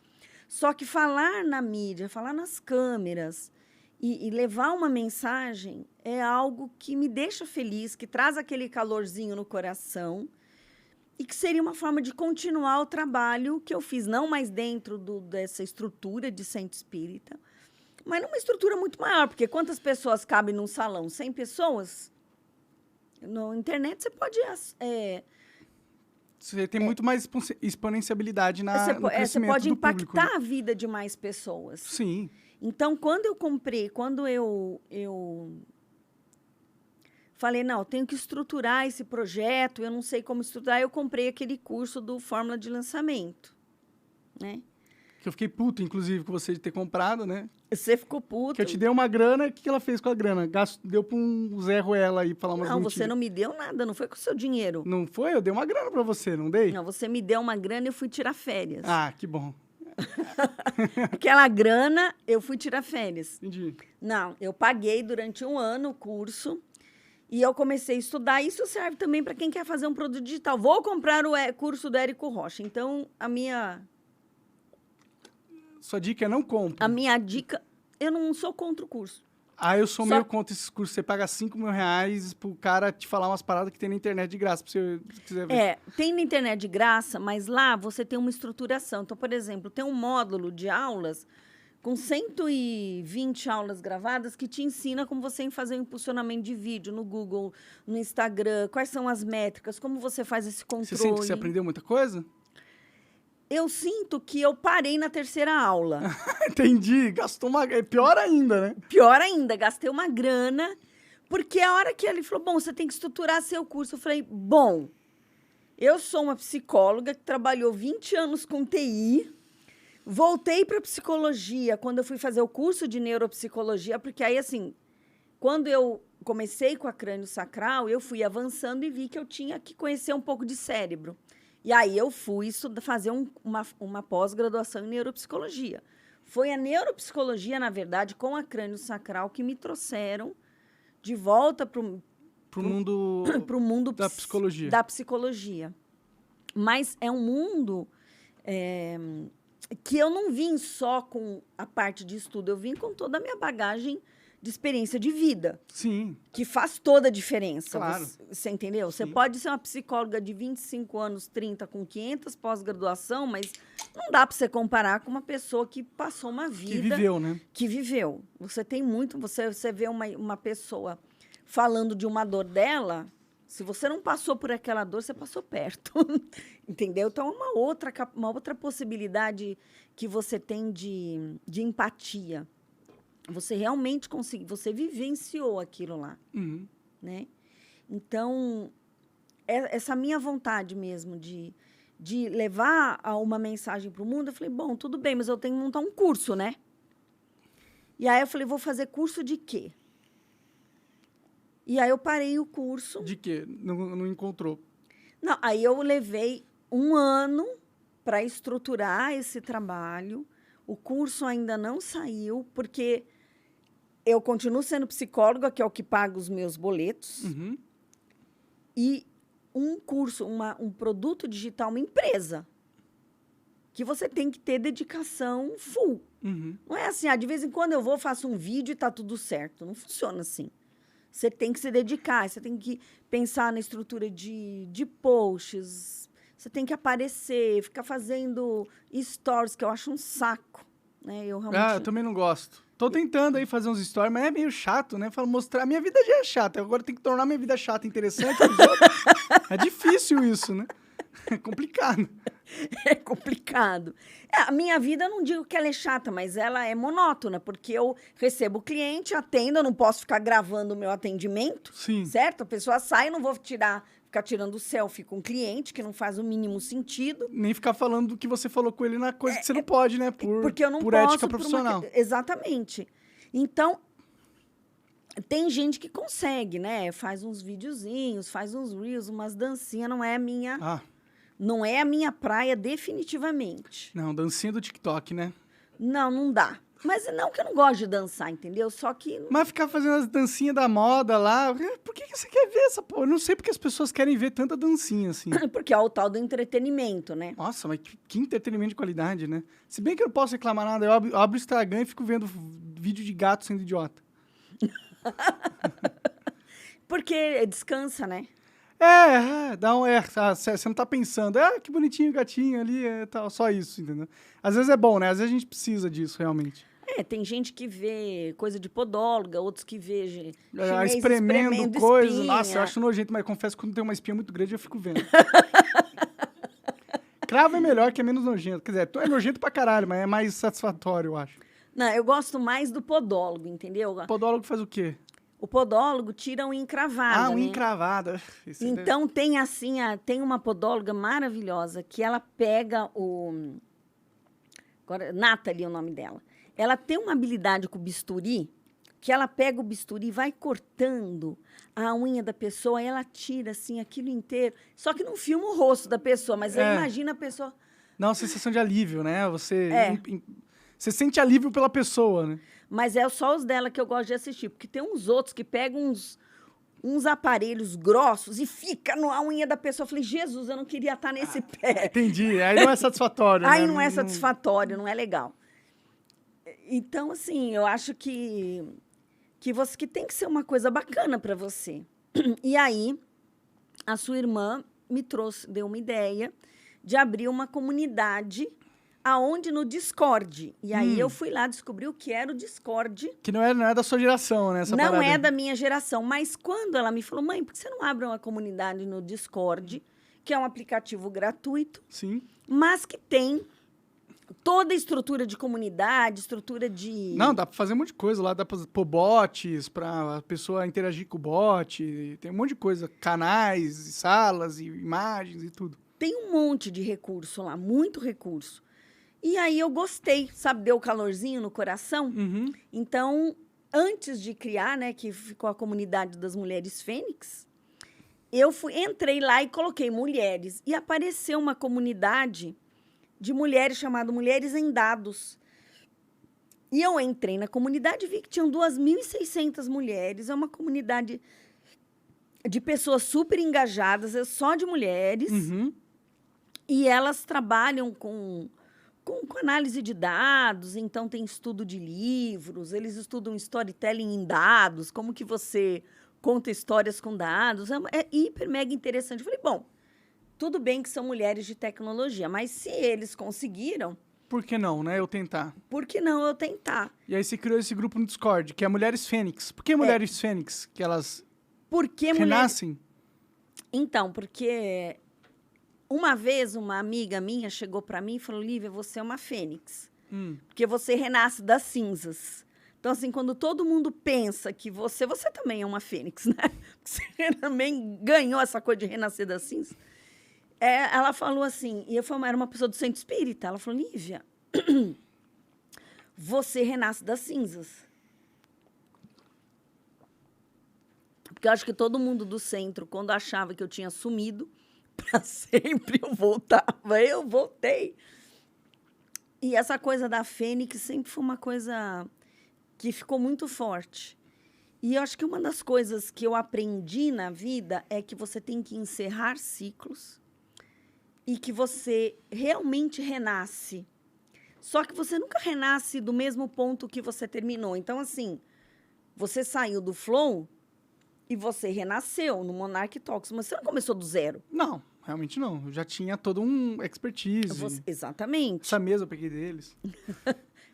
Só que falar na mídia, falar nas câmeras e levar uma mensagem é algo que me deixa feliz, que traz aquele calorzinho no coração e que seria uma forma de continuar o trabalho que eu fiz, não mais dentro dessa estrutura de centro espírita, mas numa estrutura muito maior, porque quantas pessoas cabem num salão? 100 pessoas? Na internet você pode... Você tem muito mais exponenciabilidade no crescimento você pode do impactar público, né? a vida de mais pessoas. Sim. Então, quando eu falei, não, eu tenho que estruturar esse projeto, eu não sei como estruturar, eu comprei aquele curso do Fórmula de Lançamento, né? Que eu fiquei puto, inclusive, com você de ter comprado, né? Você ficou puto. Que eu te dei uma grana, o que ela fez com a grana? Deu pra um Zé Ruela aí falar umas mentiras. Você não me deu nada, não foi com o seu dinheiro. Não foi? Eu dei uma grana pra você, não dei? Não, você me deu uma grana e eu fui tirar férias. Ah, que bom. Aquela grana, eu fui tirar férias. Entendi. Não, eu paguei durante 1 ano o curso e eu comecei a estudar. Isso serve também para quem quer fazer um produto digital. Vou comprar o curso do Érico Rocha. Então, Sua dica é não compre. a minha dica... Eu não sou contra o curso. Eu sou meio contra esses cursos. Você paga R$5.000 pro cara te falar umas paradas que tem na internet de graça, pra você quiser ver. Tem na internet de graça, mas lá você tem uma estruturação. Então, por exemplo, tem um módulo de aulas com 120 aulas gravadas que te ensina como você fazer um impulsionamento de vídeo no Google, no Instagram, quais são as métricas, como você faz esse controle. Você sente que você aprendeu muita coisa? Eu sinto que eu parei na 3ª aula. Entendi. Gastou uma... É pior ainda, né? Pior ainda, gastei uma grana, porque a hora que ele falou, bom, você tem que estruturar seu curso, eu falei, bom, eu sou uma psicóloga que trabalhou 20 anos com TI, voltei para psicologia quando eu fui fazer o curso de neuropsicologia, porque aí, assim, quando eu comecei com a crânio sacral, eu fui avançando e vi que eu tinha que conhecer um pouco de cérebro. E aí eu fui fazer uma pós-graduação em neuropsicologia. Foi a neuropsicologia, na verdade, com a crânio sacral, que me trouxeram de volta para o mundo da psicologia. Da psicologia. Mas é um mundo que eu não vim só com a parte de estudo, eu vim com toda a minha bagagem de experiência de vida. Sim. Que faz toda a diferença. Claro. Você entendeu? Você Sim. pode ser uma psicóloga de 25 anos, 30, com 500 pós-graduação, mas não dá para você comparar com uma pessoa que passou uma vida... Que viveu, né? Que viveu. Você tem muito... Você vê uma pessoa falando de uma dor dela... Se você não passou por aquela dor, você passou perto. Entendeu? Então, é uma outra possibilidade que você tem de empatia. Você realmente conseguiu, você vivenciou aquilo lá. Uhum. Né? Então, essa minha vontade mesmo de levar uma mensagem para o mundo, eu falei, bom, tudo bem, mas eu tenho que montar um curso, né? E aí eu falei, vou fazer curso de quê? E aí eu parei o curso. De quê? Não encontrou? Não, aí eu levei 1 ano para estruturar esse trabalho. O curso ainda não saiu, porque eu continuo sendo psicóloga, que é o que paga os meus boletos. Uhum. E um curso, um produto digital, uma empresa, que você tem que ter dedicação full. Uhum. Não é assim, de vez em quando eu vou, faço um vídeo e está tudo certo. Não funciona assim. Você tem que se dedicar, você tem que pensar na estrutura de posts, você tem que aparecer, ficar fazendo stories, que eu acho um saco. Né? Eu também não gosto. Tô tentando aí fazer uns stories, mas é meio chato, né? Falo, mostrar... Minha vida já é chata, agora tem que tornar minha vida chata interessante pros outros. É difícil isso, né? É complicado. É complicado. A minha vida, eu não digo que ela é chata, mas ela é monótona, porque eu recebo o cliente, atendo, eu não posso ficar gravando o meu atendimento, Sim. certo? A pessoa sai, eu não vou ficar tirando selfie com o cliente, que não faz o mínimo sentido. Nem ficar falando do que você falou com ele na coisa que você não pode, né? Porque eu não por posso, ética profissional. Exatamente. Então, tem gente que consegue, né? Faz uns videozinhos, faz uns reels, umas dancinhas, não é a minha... Não é a minha praia, definitivamente. Não, dancinha do TikTok, né? Não dá. Mas não que eu não gosto de dançar, entendeu? Só que... Mas ficar fazendo as dancinhas da moda lá... Por que você quer ver essa porra? Eu não sei porque as pessoas querem ver tanta dancinha, assim. Porque é o tal do entretenimento, né? Nossa, mas que entretenimento de qualidade, né? Se bem que eu não posso reclamar nada, eu abro o Instagram e fico vendo vídeo de gato sendo idiota. Porque descansa, né? Você não tá pensando, que bonitinho o gatinho ali, tal, só isso, entendeu? Às vezes é bom, né? Às vezes a gente precisa disso, realmente. Tem gente que vê coisa de podóloga, outros que vê chinês espremendo coisa. espinha. Nossa, eu acho nojento, mas confesso que quando tem uma espinha muito grande, eu fico vendo. Cravo é melhor, que é menos nojento. Quer dizer, é nojento pra caralho, mas é mais satisfatório, eu acho. Não, eu gosto mais do podólogo, entendeu? O podólogo faz o quê? O podólogo tira unha encravada, unha né? encravada. Então, tem assim, tem uma podóloga maravilhosa que ela pega o... Agora, Nathalie é o nome dela. Ela tem uma habilidade com o bisturi, que ela pega o bisturi e vai cortando a unha da pessoa, e ela tira, assim, aquilo inteiro. Só que não filma o rosto da pessoa, mas aí imagina a pessoa... Dá uma sensação de alívio, né? Você sente alívio pela pessoa, né? Mas é só os dela que eu gosto de assistir, porque tem uns outros que pegam uns aparelhos grossos e fica na unha da pessoa. Eu falei, Jesus, eu não queria estar nesse pé. Entendi. Aí não é satisfatório, né? Aí não é satisfatório, não é legal. Então, assim, eu acho que tem que ser uma coisa bacana para você. E aí, a sua irmã deu uma ideia de abrir uma comunidade aonde no Discord. E aí eu fui lá descobrir o que era o Discord. Que não é da sua geração, né? Não é da minha geração. Mas quando ela me falou, mãe, por que você não abre uma comunidade no Discord, que é um aplicativo gratuito, sim, mas que tem toda a estrutura de comunidade, estrutura de... Não, dá pra fazer um monte de coisa lá, dá pra pôr bots, pra pessoa interagir com o bot, tem um monte de coisa, canais, salas, e imagens e tudo. Tem um monte de recurso lá, muito recurso. E aí eu gostei, sabe, deu calorzinho no coração. Uhum. Então, antes de criar, né, que ficou a comunidade das Mulheres Fênix, eu entrei lá e coloquei mulheres. E apareceu uma comunidade de mulheres chamada Mulheres em Dados. E eu entrei na comunidade e vi que tinham 2.600 mulheres. É uma comunidade de pessoas super engajadas, só de mulheres. Uhum. E elas trabalham com com análise de dados, então tem estudo de livros, eles estudam storytelling em dados, como que você conta histórias com dados, é hiper, mega interessante. Eu falei, bom, tudo bem que são mulheres de tecnologia, mas se eles conseguiram... Por que não, né? Eu tentar. Por que não eu tentar? E aí você criou esse grupo no Discord, que é Mulheres Fênix. Por que Mulheres Fênix? Que elas renascem? Então, porque uma vez uma amiga minha chegou para mim e falou, Lívia, você é uma fênix. Porque você renasce das cinzas. Então, assim, quando todo mundo pensa que você também é uma fênix, né? Você também ganhou essa coisa de renascer das cinzas. Ela falou assim, e era uma pessoa do centro espírita, ela falou, Lívia, você renasce das cinzas. Porque eu acho que todo mundo do centro, quando achava que eu tinha sumido, para sempre eu voltava. Eu voltei. E essa coisa da fênix sempre foi uma coisa que ficou muito forte. E eu acho que uma das coisas que eu aprendi na vida é que você tem que encerrar ciclos e que você realmente renasce. Só que você nunca renasce do mesmo ponto que você terminou. Então, assim, você saiu do flow e você renasceu no Monarch Talks, mas você não começou do zero. Não, realmente não. Eu já tinha todo um expertise. Exatamente. Essa mesa eu peguei deles.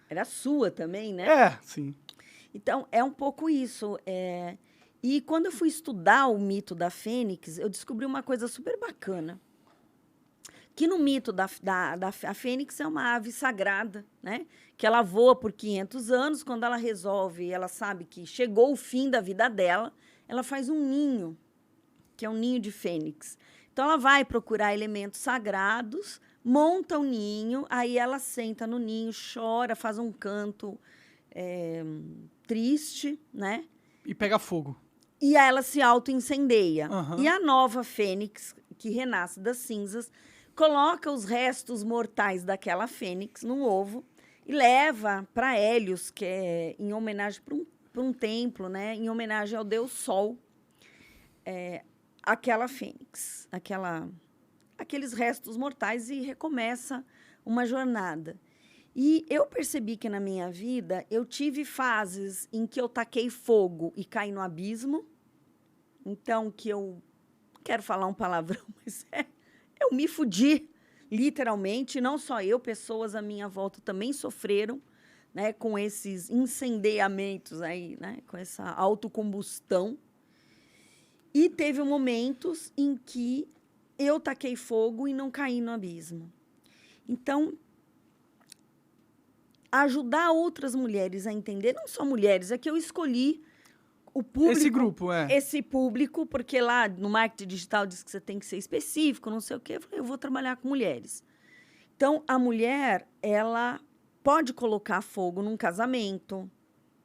Era sua também, né? Sim. Então, é um pouco isso. E quando eu fui estudar o mito da Fênix, eu descobri uma coisa super bacana. Que no mito a Fênix é uma ave sagrada, né? Que ela voa por 500 anos, quando ela resolve, ela sabe que chegou o fim da vida dela, ela faz um ninho, que é um ninho de fênix. Então, ela vai procurar elementos sagrados, monta o ninho, aí ela senta no ninho, chora, faz um canto triste, né? E pega fogo. E aí ela se auto-incendeia. Uhum. E a nova fênix, que renasce das cinzas, coloca os restos mortais daquela fênix num ovo e leva para Hélios, que é em homenagem para um templo, né? Em homenagem ao deus Sol, aquela fênix, aqueles restos mortais, e recomeça uma jornada. E eu percebi que na minha vida eu tive fases em que eu taquei fogo e caí no abismo. Então, que eu quero falar um palavrão, mas eu me fudi, literalmente. Não só eu, pessoas à minha volta também sofreram, né, com esses incendiamentos aí, né, com essa autocombustão. E teve momentos em que eu taquei fogo e não caí no abismo. Então, ajudar outras mulheres a entender, não só mulheres, é que eu escolhi o público. Esse grupo, Esse público, porque lá no marketing digital diz que você tem que ser específico, não sei o quê. Eu falei, eu vou trabalhar com mulheres. Então, a mulher, ela pode colocar fogo num casamento,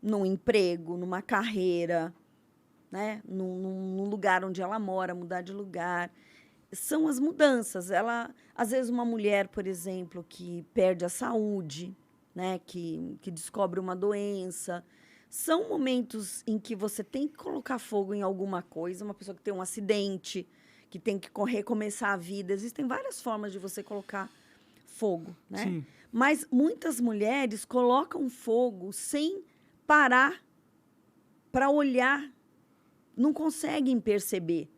num emprego, numa carreira, né? Num lugar onde ela mora, mudar de lugar. São as mudanças. Às vezes, uma mulher, por exemplo, que perde a saúde, né? Que descobre uma doença. São momentos em que você tem que colocar fogo em alguma coisa. Uma pessoa que tem um acidente, que tem que recomeçar a vida. Existem várias formas de você colocar fogo, né? Sim. Mas muitas mulheres colocam fogo sem parar para olhar. Não conseguem perceber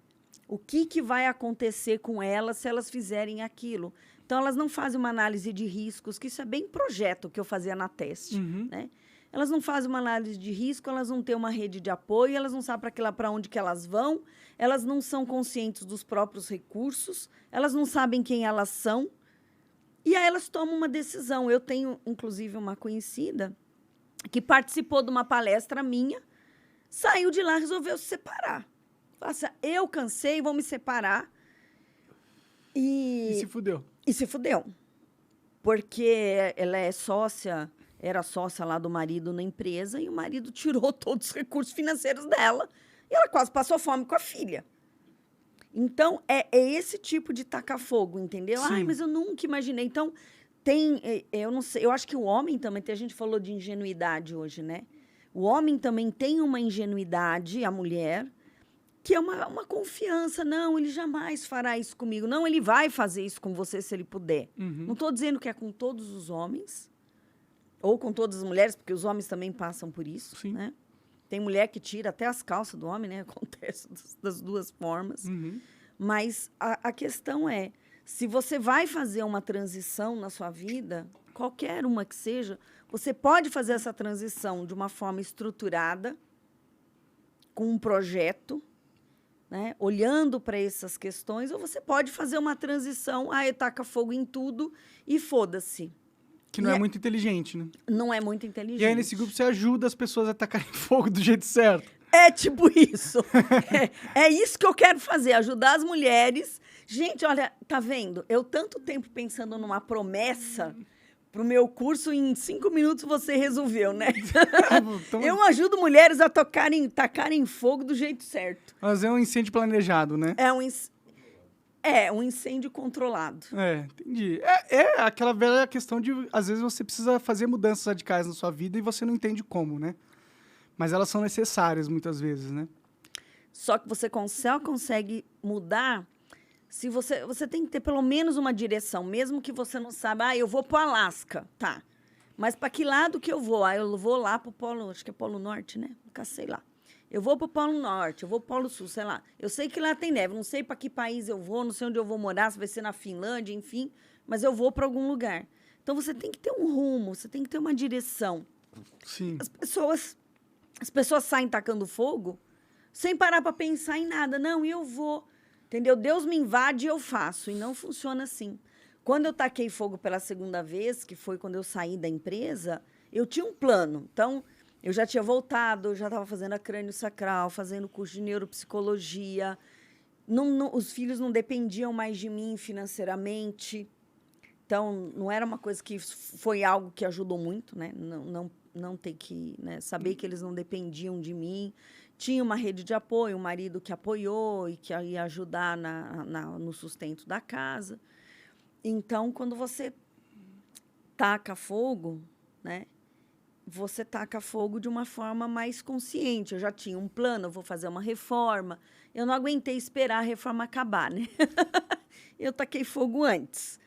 o que vai acontecer com elas se elas fizerem aquilo. Então, elas não fazem uma análise de riscos, que isso é bem projeto que eu fazia na teste, né? Elas não fazem uma análise de risco, elas não têm uma rede de apoio, elas não sabem para onde que elas vão, elas não são conscientes dos próprios recursos, elas não sabem quem elas são, e aí elas tomam uma decisão. Eu tenho, inclusive, uma conhecida que participou de uma palestra minha, saiu de lá e resolveu se separar. Falei assim, eu cansei, vou me separar. E se fudeu. E se fudeu. Porque ela era sócia lá do marido na empresa, e o marido tirou todos os recursos financeiros dela, e ela quase passou fome com a filha. Então, é esse tipo de tacar fogo, entendeu? Sim. Ai, mas eu nunca imaginei. Então, eu não sei, eu acho que o homem também, a gente falou de ingenuidade hoje, né? O homem também tem uma ingenuidade, a mulher, que é uma confiança. Não, ele jamais fará isso comigo. Não, ele vai fazer isso com você se ele puder. Não estou dizendo que é com todos os homens ou com todas as mulheres, porque os homens também passam por isso, Sim. né? Tem mulher que tira até as calças do homem, né? Acontece das duas formas. Mas a questão é, se você vai fazer uma transição na sua vida, qualquer uma que seja, você pode fazer essa transição de uma forma estruturada, com um projeto, né? Olhando para essas questões, ou você pode fazer uma transição, taca fogo em tudo e foda-se. Que não é muito inteligente, né? Não é muito inteligente. E aí, nesse grupo, você ajuda as pessoas a tacarem fogo do jeito certo. É tipo isso. É isso que eu quero fazer, ajudar as mulheres. Gente, olha, tá vendo? Eu tanto tempo pensando numa promessa pro meu curso, em 5 minutos você resolveu, né? Eu ajudo mulheres a tacarem fogo do jeito certo. Mas é um incêndio planejado, né? Um incêndio controlado. Entendi. É aquela velha questão de, às vezes, você precisa fazer mudanças radicais na sua vida e você não entende como, né? Mas elas são necessárias, muitas vezes, né? Só que você só consegue mudar se você tem que ter pelo menos uma direção, mesmo que você não saiba, eu vou para o Alasca, tá. Mas para que lado que eu vou? Eu vou lá para o Polo, acho que é Polo Norte, né? Nunca sei lá. Eu vou para o Polo Norte, eu vou para o Polo Sul, sei lá. Eu sei que lá tem neve, não sei para que país eu vou, não sei onde eu vou morar, se vai ser na Finlândia, enfim, mas eu vou para algum lugar. Então, você tem que ter um rumo, você tem que ter uma direção. Sim. As pessoas saem tacando fogo sem parar para pensar em nada. Não, eu vou, entendeu? Deus me invade e eu faço, e não funciona assim. Quando eu taquei fogo pela segunda vez, que foi quando eu saí da empresa, eu tinha um plano. Então, eu já tinha voltado, eu já estava fazendo a crânio sacral, fazendo curso de neuropsicologia. Os filhos não dependiam mais de mim financeiramente. Então, não era uma coisa que foi algo que ajudou muito, né? Não ter que, né, saber que eles não dependiam de mim. Tinha uma rede de apoio, um marido que apoiou e que ia ajudar no sustento da casa. Então, quando você taca fogo, né? Você taca fogo de uma forma mais consciente. Eu já tinha um plano, eu vou fazer uma reforma. Eu não aguentei esperar a reforma acabar, né? Eu taquei fogo antes.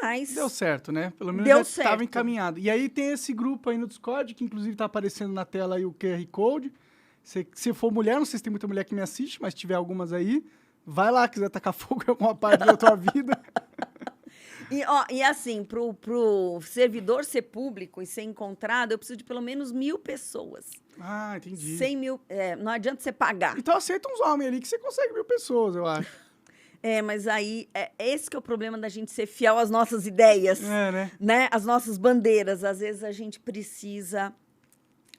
Mas deu certo, né? Pelo menos já estava encaminhado. E aí tem esse grupo aí no Discord, que inclusive está aparecendo na tela aí o QR Code. Se for mulher, não sei se tem muita mulher que me assiste, mas se tiver algumas aí, vai lá, quiser tacar fogo em alguma parte da tua vida. E assim, pro servidor ser público e ser encontrado, eu preciso de pelo menos 1.000 pessoas. Ah, entendi. 100 mil, não adianta você pagar. Então aceita uns homens ali que você consegue 1.000 pessoas, eu acho. Mas aí, esse que é o problema da gente ser fiel às nossas ideias, né? Às nossas bandeiras. Às vezes a gente precisa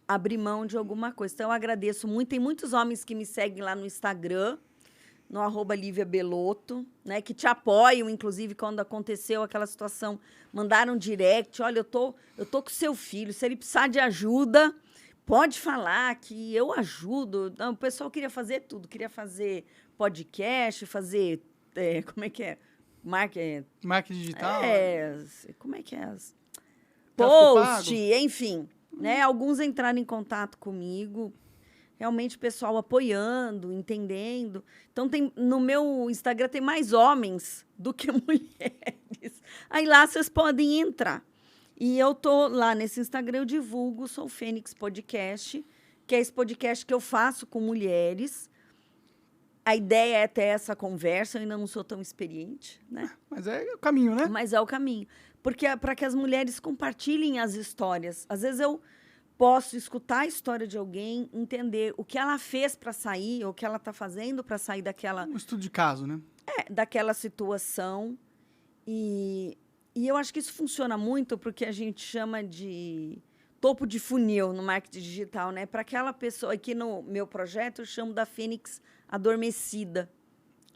abrir mão de alguma coisa. Então, eu agradeço muito. Tem muitos homens que me seguem lá no Instagram, no @LíviaBelotto, né, que te apoiam, inclusive, quando aconteceu aquela situação, mandaram direct, olha, eu tô com seu filho, se ele precisar de ajuda, pode falar que eu ajudo. Não, o pessoal queria fazer tudo, queria fazer podcast, fazer, como é que é? Marketing digital? Como é que é? Post, enfim, né, alguns entraram em contato comigo, realmente o pessoal apoiando, entendendo. Então, no meu Instagram tem mais homens do que mulheres. Aí lá vocês podem entrar. E eu tô lá nesse Instagram, eu divulgo o Sou Fênix Podcast, que é esse podcast que eu faço com mulheres. A ideia é ter essa conversa, eu ainda não sou tão experiente, né? Mas é o caminho, né? Mas é o caminho. Porque é para que as mulheres compartilhem as histórias. Às vezes eu posso escutar a história de alguém, entender o que ela fez para sair, ou o que ela está fazendo para sair daquela... Um estudo de caso, né? Daquela situação. E eu acho que isso funciona muito porque a gente chama de topo de funil no marketing digital, né? Para aquela pessoa, aqui no meu projeto, eu chamo da Fênix adormecida,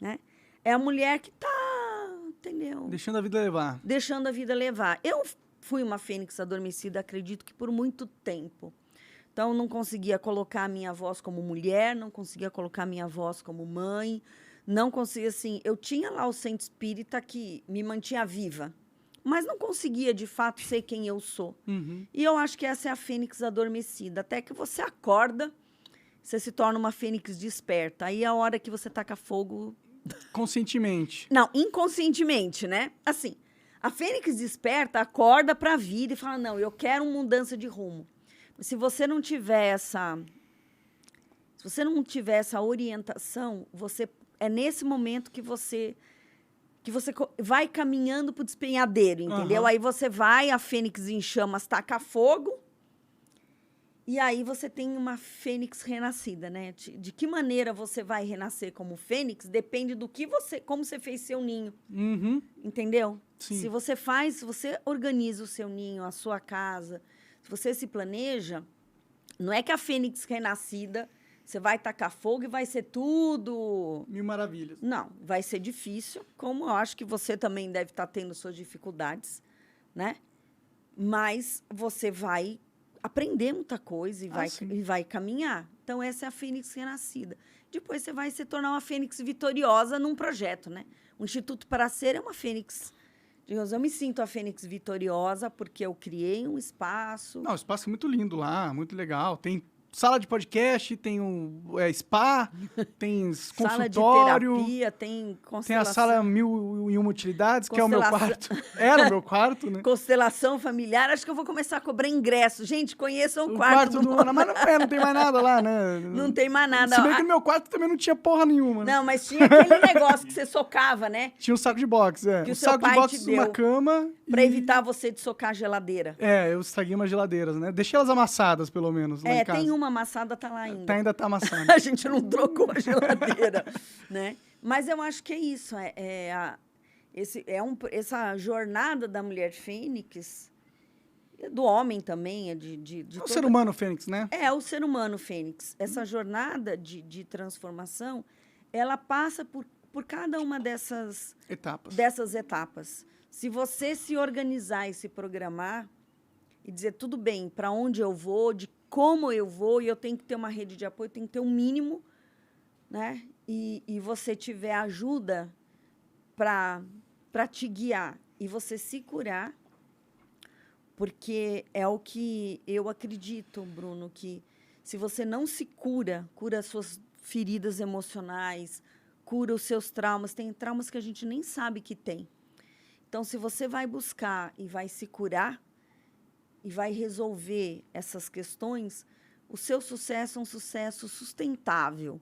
né? É a mulher que está, entendeu? Deixando a vida levar. Deixando a vida levar. Eu fui uma fênix adormecida, acredito que por muito tempo. Então, não conseguia colocar a minha voz como mulher, não conseguia colocar a minha voz como mãe, não conseguia, assim... Eu tinha lá o centro espírita que me mantinha viva, mas não conseguia, de fato, ser quem eu sou. Uhum. E eu acho que essa é a fênix adormecida. Até que você acorda, você se torna uma fênix desperta. Aí é a hora que você taca fogo... Conscientemente. Não, inconscientemente, né? Assim, a fênix desperta, acorda para a vida e fala, não, eu quero uma mudança de rumo. Se você não tiver essa orientação, é nesse momento que você vai caminhando para o despenhadeiro, entendeu? Aí você vai, a fênix em chamas taca fogo, e aí você tem uma fênix renascida, né? De que maneira você vai renascer como fênix depende do que como você fez seu ninho, entendeu? Sim. Se você organiza o seu ninho, a sua casa, se você se planeja, não é que a fênix renascida, você vai tacar fogo e vai ser tudo... Mil maravilhas. Não, vai ser difícil, como eu acho que você também deve estar tendo suas dificuldades, né? Mas você vai aprender muita coisa e vai caminhar. Então, essa é a fênix renascida. Depois, você vai se tornar uma fênix vitoriosa num projeto, né? O Instituto para Ser é uma fênix... Eu me sinto a fênix vitoriosa porque eu criei um espaço. Não, o espaço é muito lindo lá, muito legal. Tem sala de podcast, tem spa, tem sala de consultório. terapia, tem constelação. Tem a sala 1001 utilidades, que é o meu quarto. Era o meu quarto, né? Constelação familiar. Acho que eu vou começar a cobrar ingresso. Gente, conheçam o quarto do Ana. Mas não tem mais nada lá, né? Não tem mais nada. Se bem que no meu quarto também não tinha porra nenhuma. Né? Não, mas tinha aquele negócio que você socava, né? Tinha um saco de boxe, Que o seu saco pai de boxe, te deu uma cama. Pra evitar você de socar a geladeira. Eu estraguei umas geladeiras, né? Deixei elas amassadas, pelo menos, lá em casa. Tem uma amassada, tá lá ainda. Ainda tá amassada. A gente não trocou a geladeira, né? Mas eu acho que é isso. Essa jornada da mulher fênix, do homem também, o ser humano fênix, né? O ser humano fênix. Essa jornada de transformação, ela passa por cada uma dessas etapas. Se você se organizar e se programar e dizer, tudo bem, para onde eu vou, de como eu vou, e eu tenho que ter uma rede de apoio, tenho que ter um mínimo, né? E você tiver ajuda para te guiar e você se curar, porque é o que eu acredito, Bruno, que se você não se cura as suas feridas emocionais, cura os seus traumas, tem traumas que a gente nem sabe que tem. Então, se você vai buscar e vai se curar e vai resolver essas questões, o seu sucesso é um sucesso sustentável.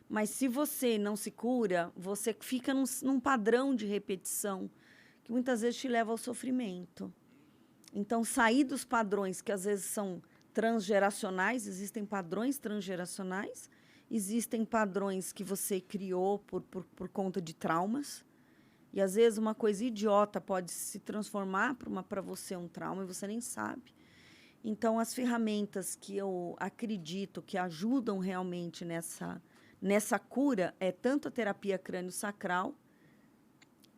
Mas se você não se cura, você fica num padrão de repetição que muitas vezes te leva ao sofrimento. Então, sair dos padrões que às vezes são transgeracionais, existem padrões transgeracionais, existem padrões que você criou por conta de traumas. E, às vezes, uma coisa idiota pode se transformar para você um trauma e você nem sabe. Então, as ferramentas que eu acredito que ajudam realmente nessa cura é tanto a terapia crânio-sacral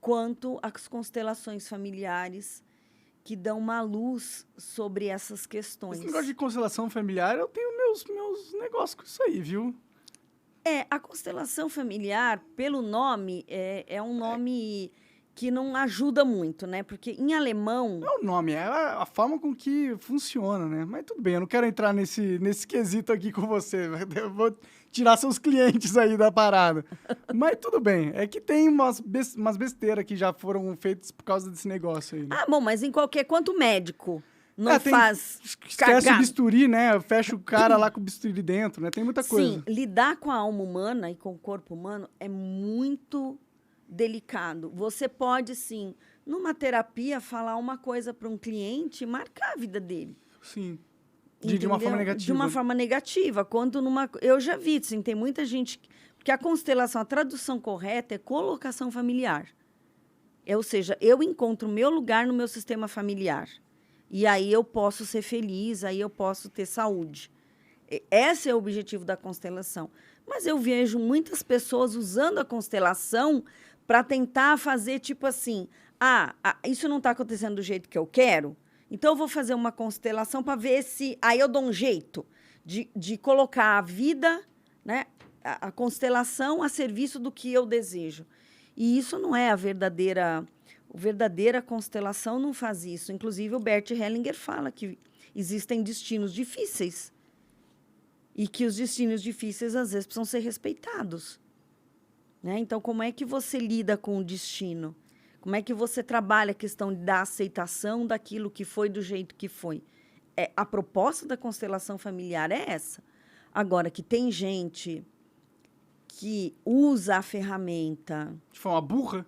quanto as constelações familiares que dão uma luz sobre essas questões. Esse negócio de constelação familiar, eu tenho meus negócios com isso aí, viu? A constelação familiar, pelo nome, é um nome que não ajuda muito, né? Porque em alemão... Não é o nome, é a forma com que funciona, né? Mas tudo bem, eu não quero entrar nesse quesito aqui com você. Eu vou tirar seus clientes aí da parada. Mas tudo bem, é que tem umas besteiras que já foram feitas por causa desse negócio aí. Né? Bom, mas quanto médico... Não faz esquece o bisturi, né? Fecha o cara lá com o bisturi dentro, né? Tem muita coisa. Sim, lidar com a alma humana e com o corpo humano é muito delicado. Você pode, sim, numa terapia, falar uma coisa para um cliente e marcar a vida dele. Sim. De uma forma negativa. De uma forma negativa. Eu já vi, assim, tem muita gente... Porque a constelação, a tradução correta é colocação familiar. Ou seja, eu encontro o meu lugar no meu sistema familiar. E aí eu posso ser feliz, aí eu posso ter saúde. Esse é o objetivo da constelação. Mas eu vejo muitas pessoas usando a constelação para tentar fazer tipo assim, isso não está acontecendo do jeito que eu quero, então eu vou fazer uma constelação para ver se... Aí eu dou um jeito de colocar a vida, né, a constelação a serviço do que eu desejo. E isso não é a verdadeira constelação, não faz isso. Inclusive, o Bert Hellinger fala que existem destinos difíceis e que os destinos difíceis, às vezes, precisam ser respeitados. Né? Então, como é que você lida com o destino? Como é que você trabalha a questão da aceitação daquilo que foi do jeito que foi? A proposta da constelação familiar é essa. Agora, que tem gente que usa a ferramenta... De forma burra?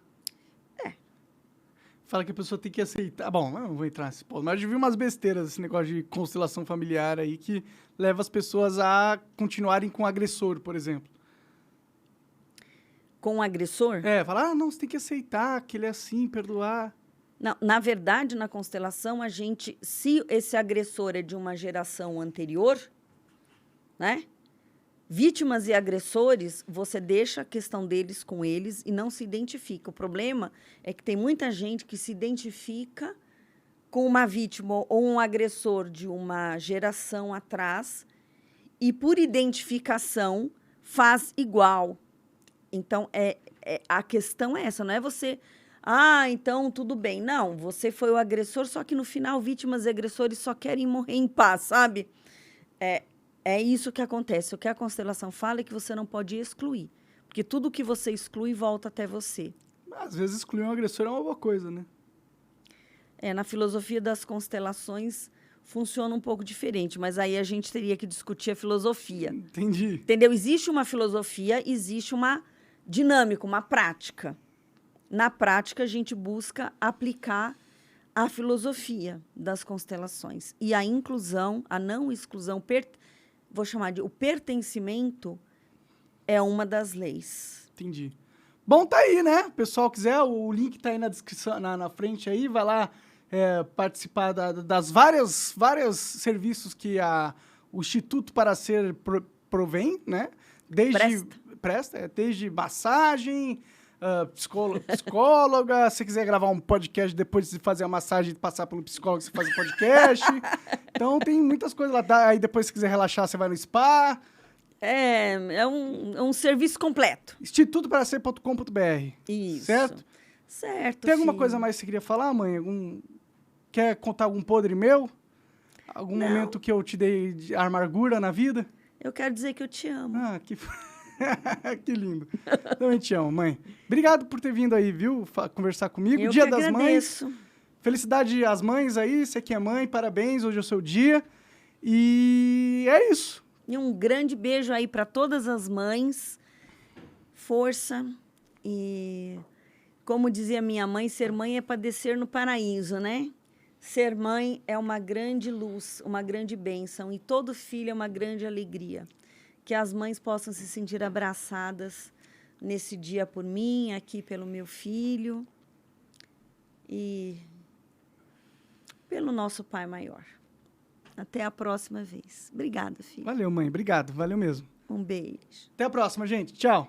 Fala que a pessoa tem que aceitar... Bom, eu não vou entrar nesse ponto, mas eu já vi umas besteiras, esse negócio de constelação familiar aí, que leva as pessoas a continuarem com o agressor, por exemplo. Com o agressor? Fala, não, você tem que aceitar que ele é assim, perdoar. Não, na verdade, na constelação, se esse agressor é de uma geração anterior, né? Vítimas e agressores, você deixa a questão deles com eles e não se identifica. O problema é que tem muita gente que se identifica com uma vítima ou um agressor de uma geração atrás e, por identificação, faz igual. Então, a questão é essa, não é você... então tudo bem. Não, você foi o agressor, só que no final vítimas e agressores só querem morrer em paz, sabe? É isso que acontece. O que a constelação fala é que você não pode excluir. Porque tudo que você exclui volta até você. Às vezes excluir um agressor é uma boa coisa, né? Na filosofia das constelações funciona um pouco diferente, mas aí a gente teria que discutir a filosofia. Entendi. Entendeu? Existe uma filosofia, existe uma dinâmica, uma prática. Na prática, a gente busca aplicar a filosofia das constelações. E a inclusão, a não exclusão, vou chamar de o pertencimento, é uma das leis. Entendi. Bom, tá aí, né? O pessoal quiser, o link tá aí na descrição, na frente aí, vai lá participar das vários serviços que o Instituto para Ser provém, né? Desde massagem, psicóloga, se você quiser gravar um podcast depois de fazer a massagem e passar pelo psicólogo, você faz um podcast. Então, tem muitas coisas lá. Aí, depois, se quiser relaxar, você vai no spa. É um serviço completo. institutoparaser.com.br. Isso. Certo? Certo, Tem alguma filho. coisa mais que você queria falar, mãe? Quer contar algum podre meu? Algum momento que eu te dei de amargura na vida? Eu quero dizer que eu te amo. Que lindo. Também te amo, mãe. Obrigado por ter vindo aí, viu? Conversar comigo. Eu Dia que das agradeço. Mães. Felicidade às mães aí. Você que é mãe, parabéns. Hoje é o seu dia. E é isso. E um grande beijo aí para todas as mães. Força. E, como dizia minha mãe, ser mãe é para descer no paraíso, né? Ser mãe é uma grande luz, uma grande bênção. E todo filho é uma grande alegria. Que as mães possam se sentir abraçadas nesse dia por mim, aqui pelo meu filho e pelo nosso Pai Maior. Até a próxima vez. Obrigada, filho. Valeu, mãe. Obrigado. Valeu mesmo. Um beijo. Até a próxima, gente. Tchau.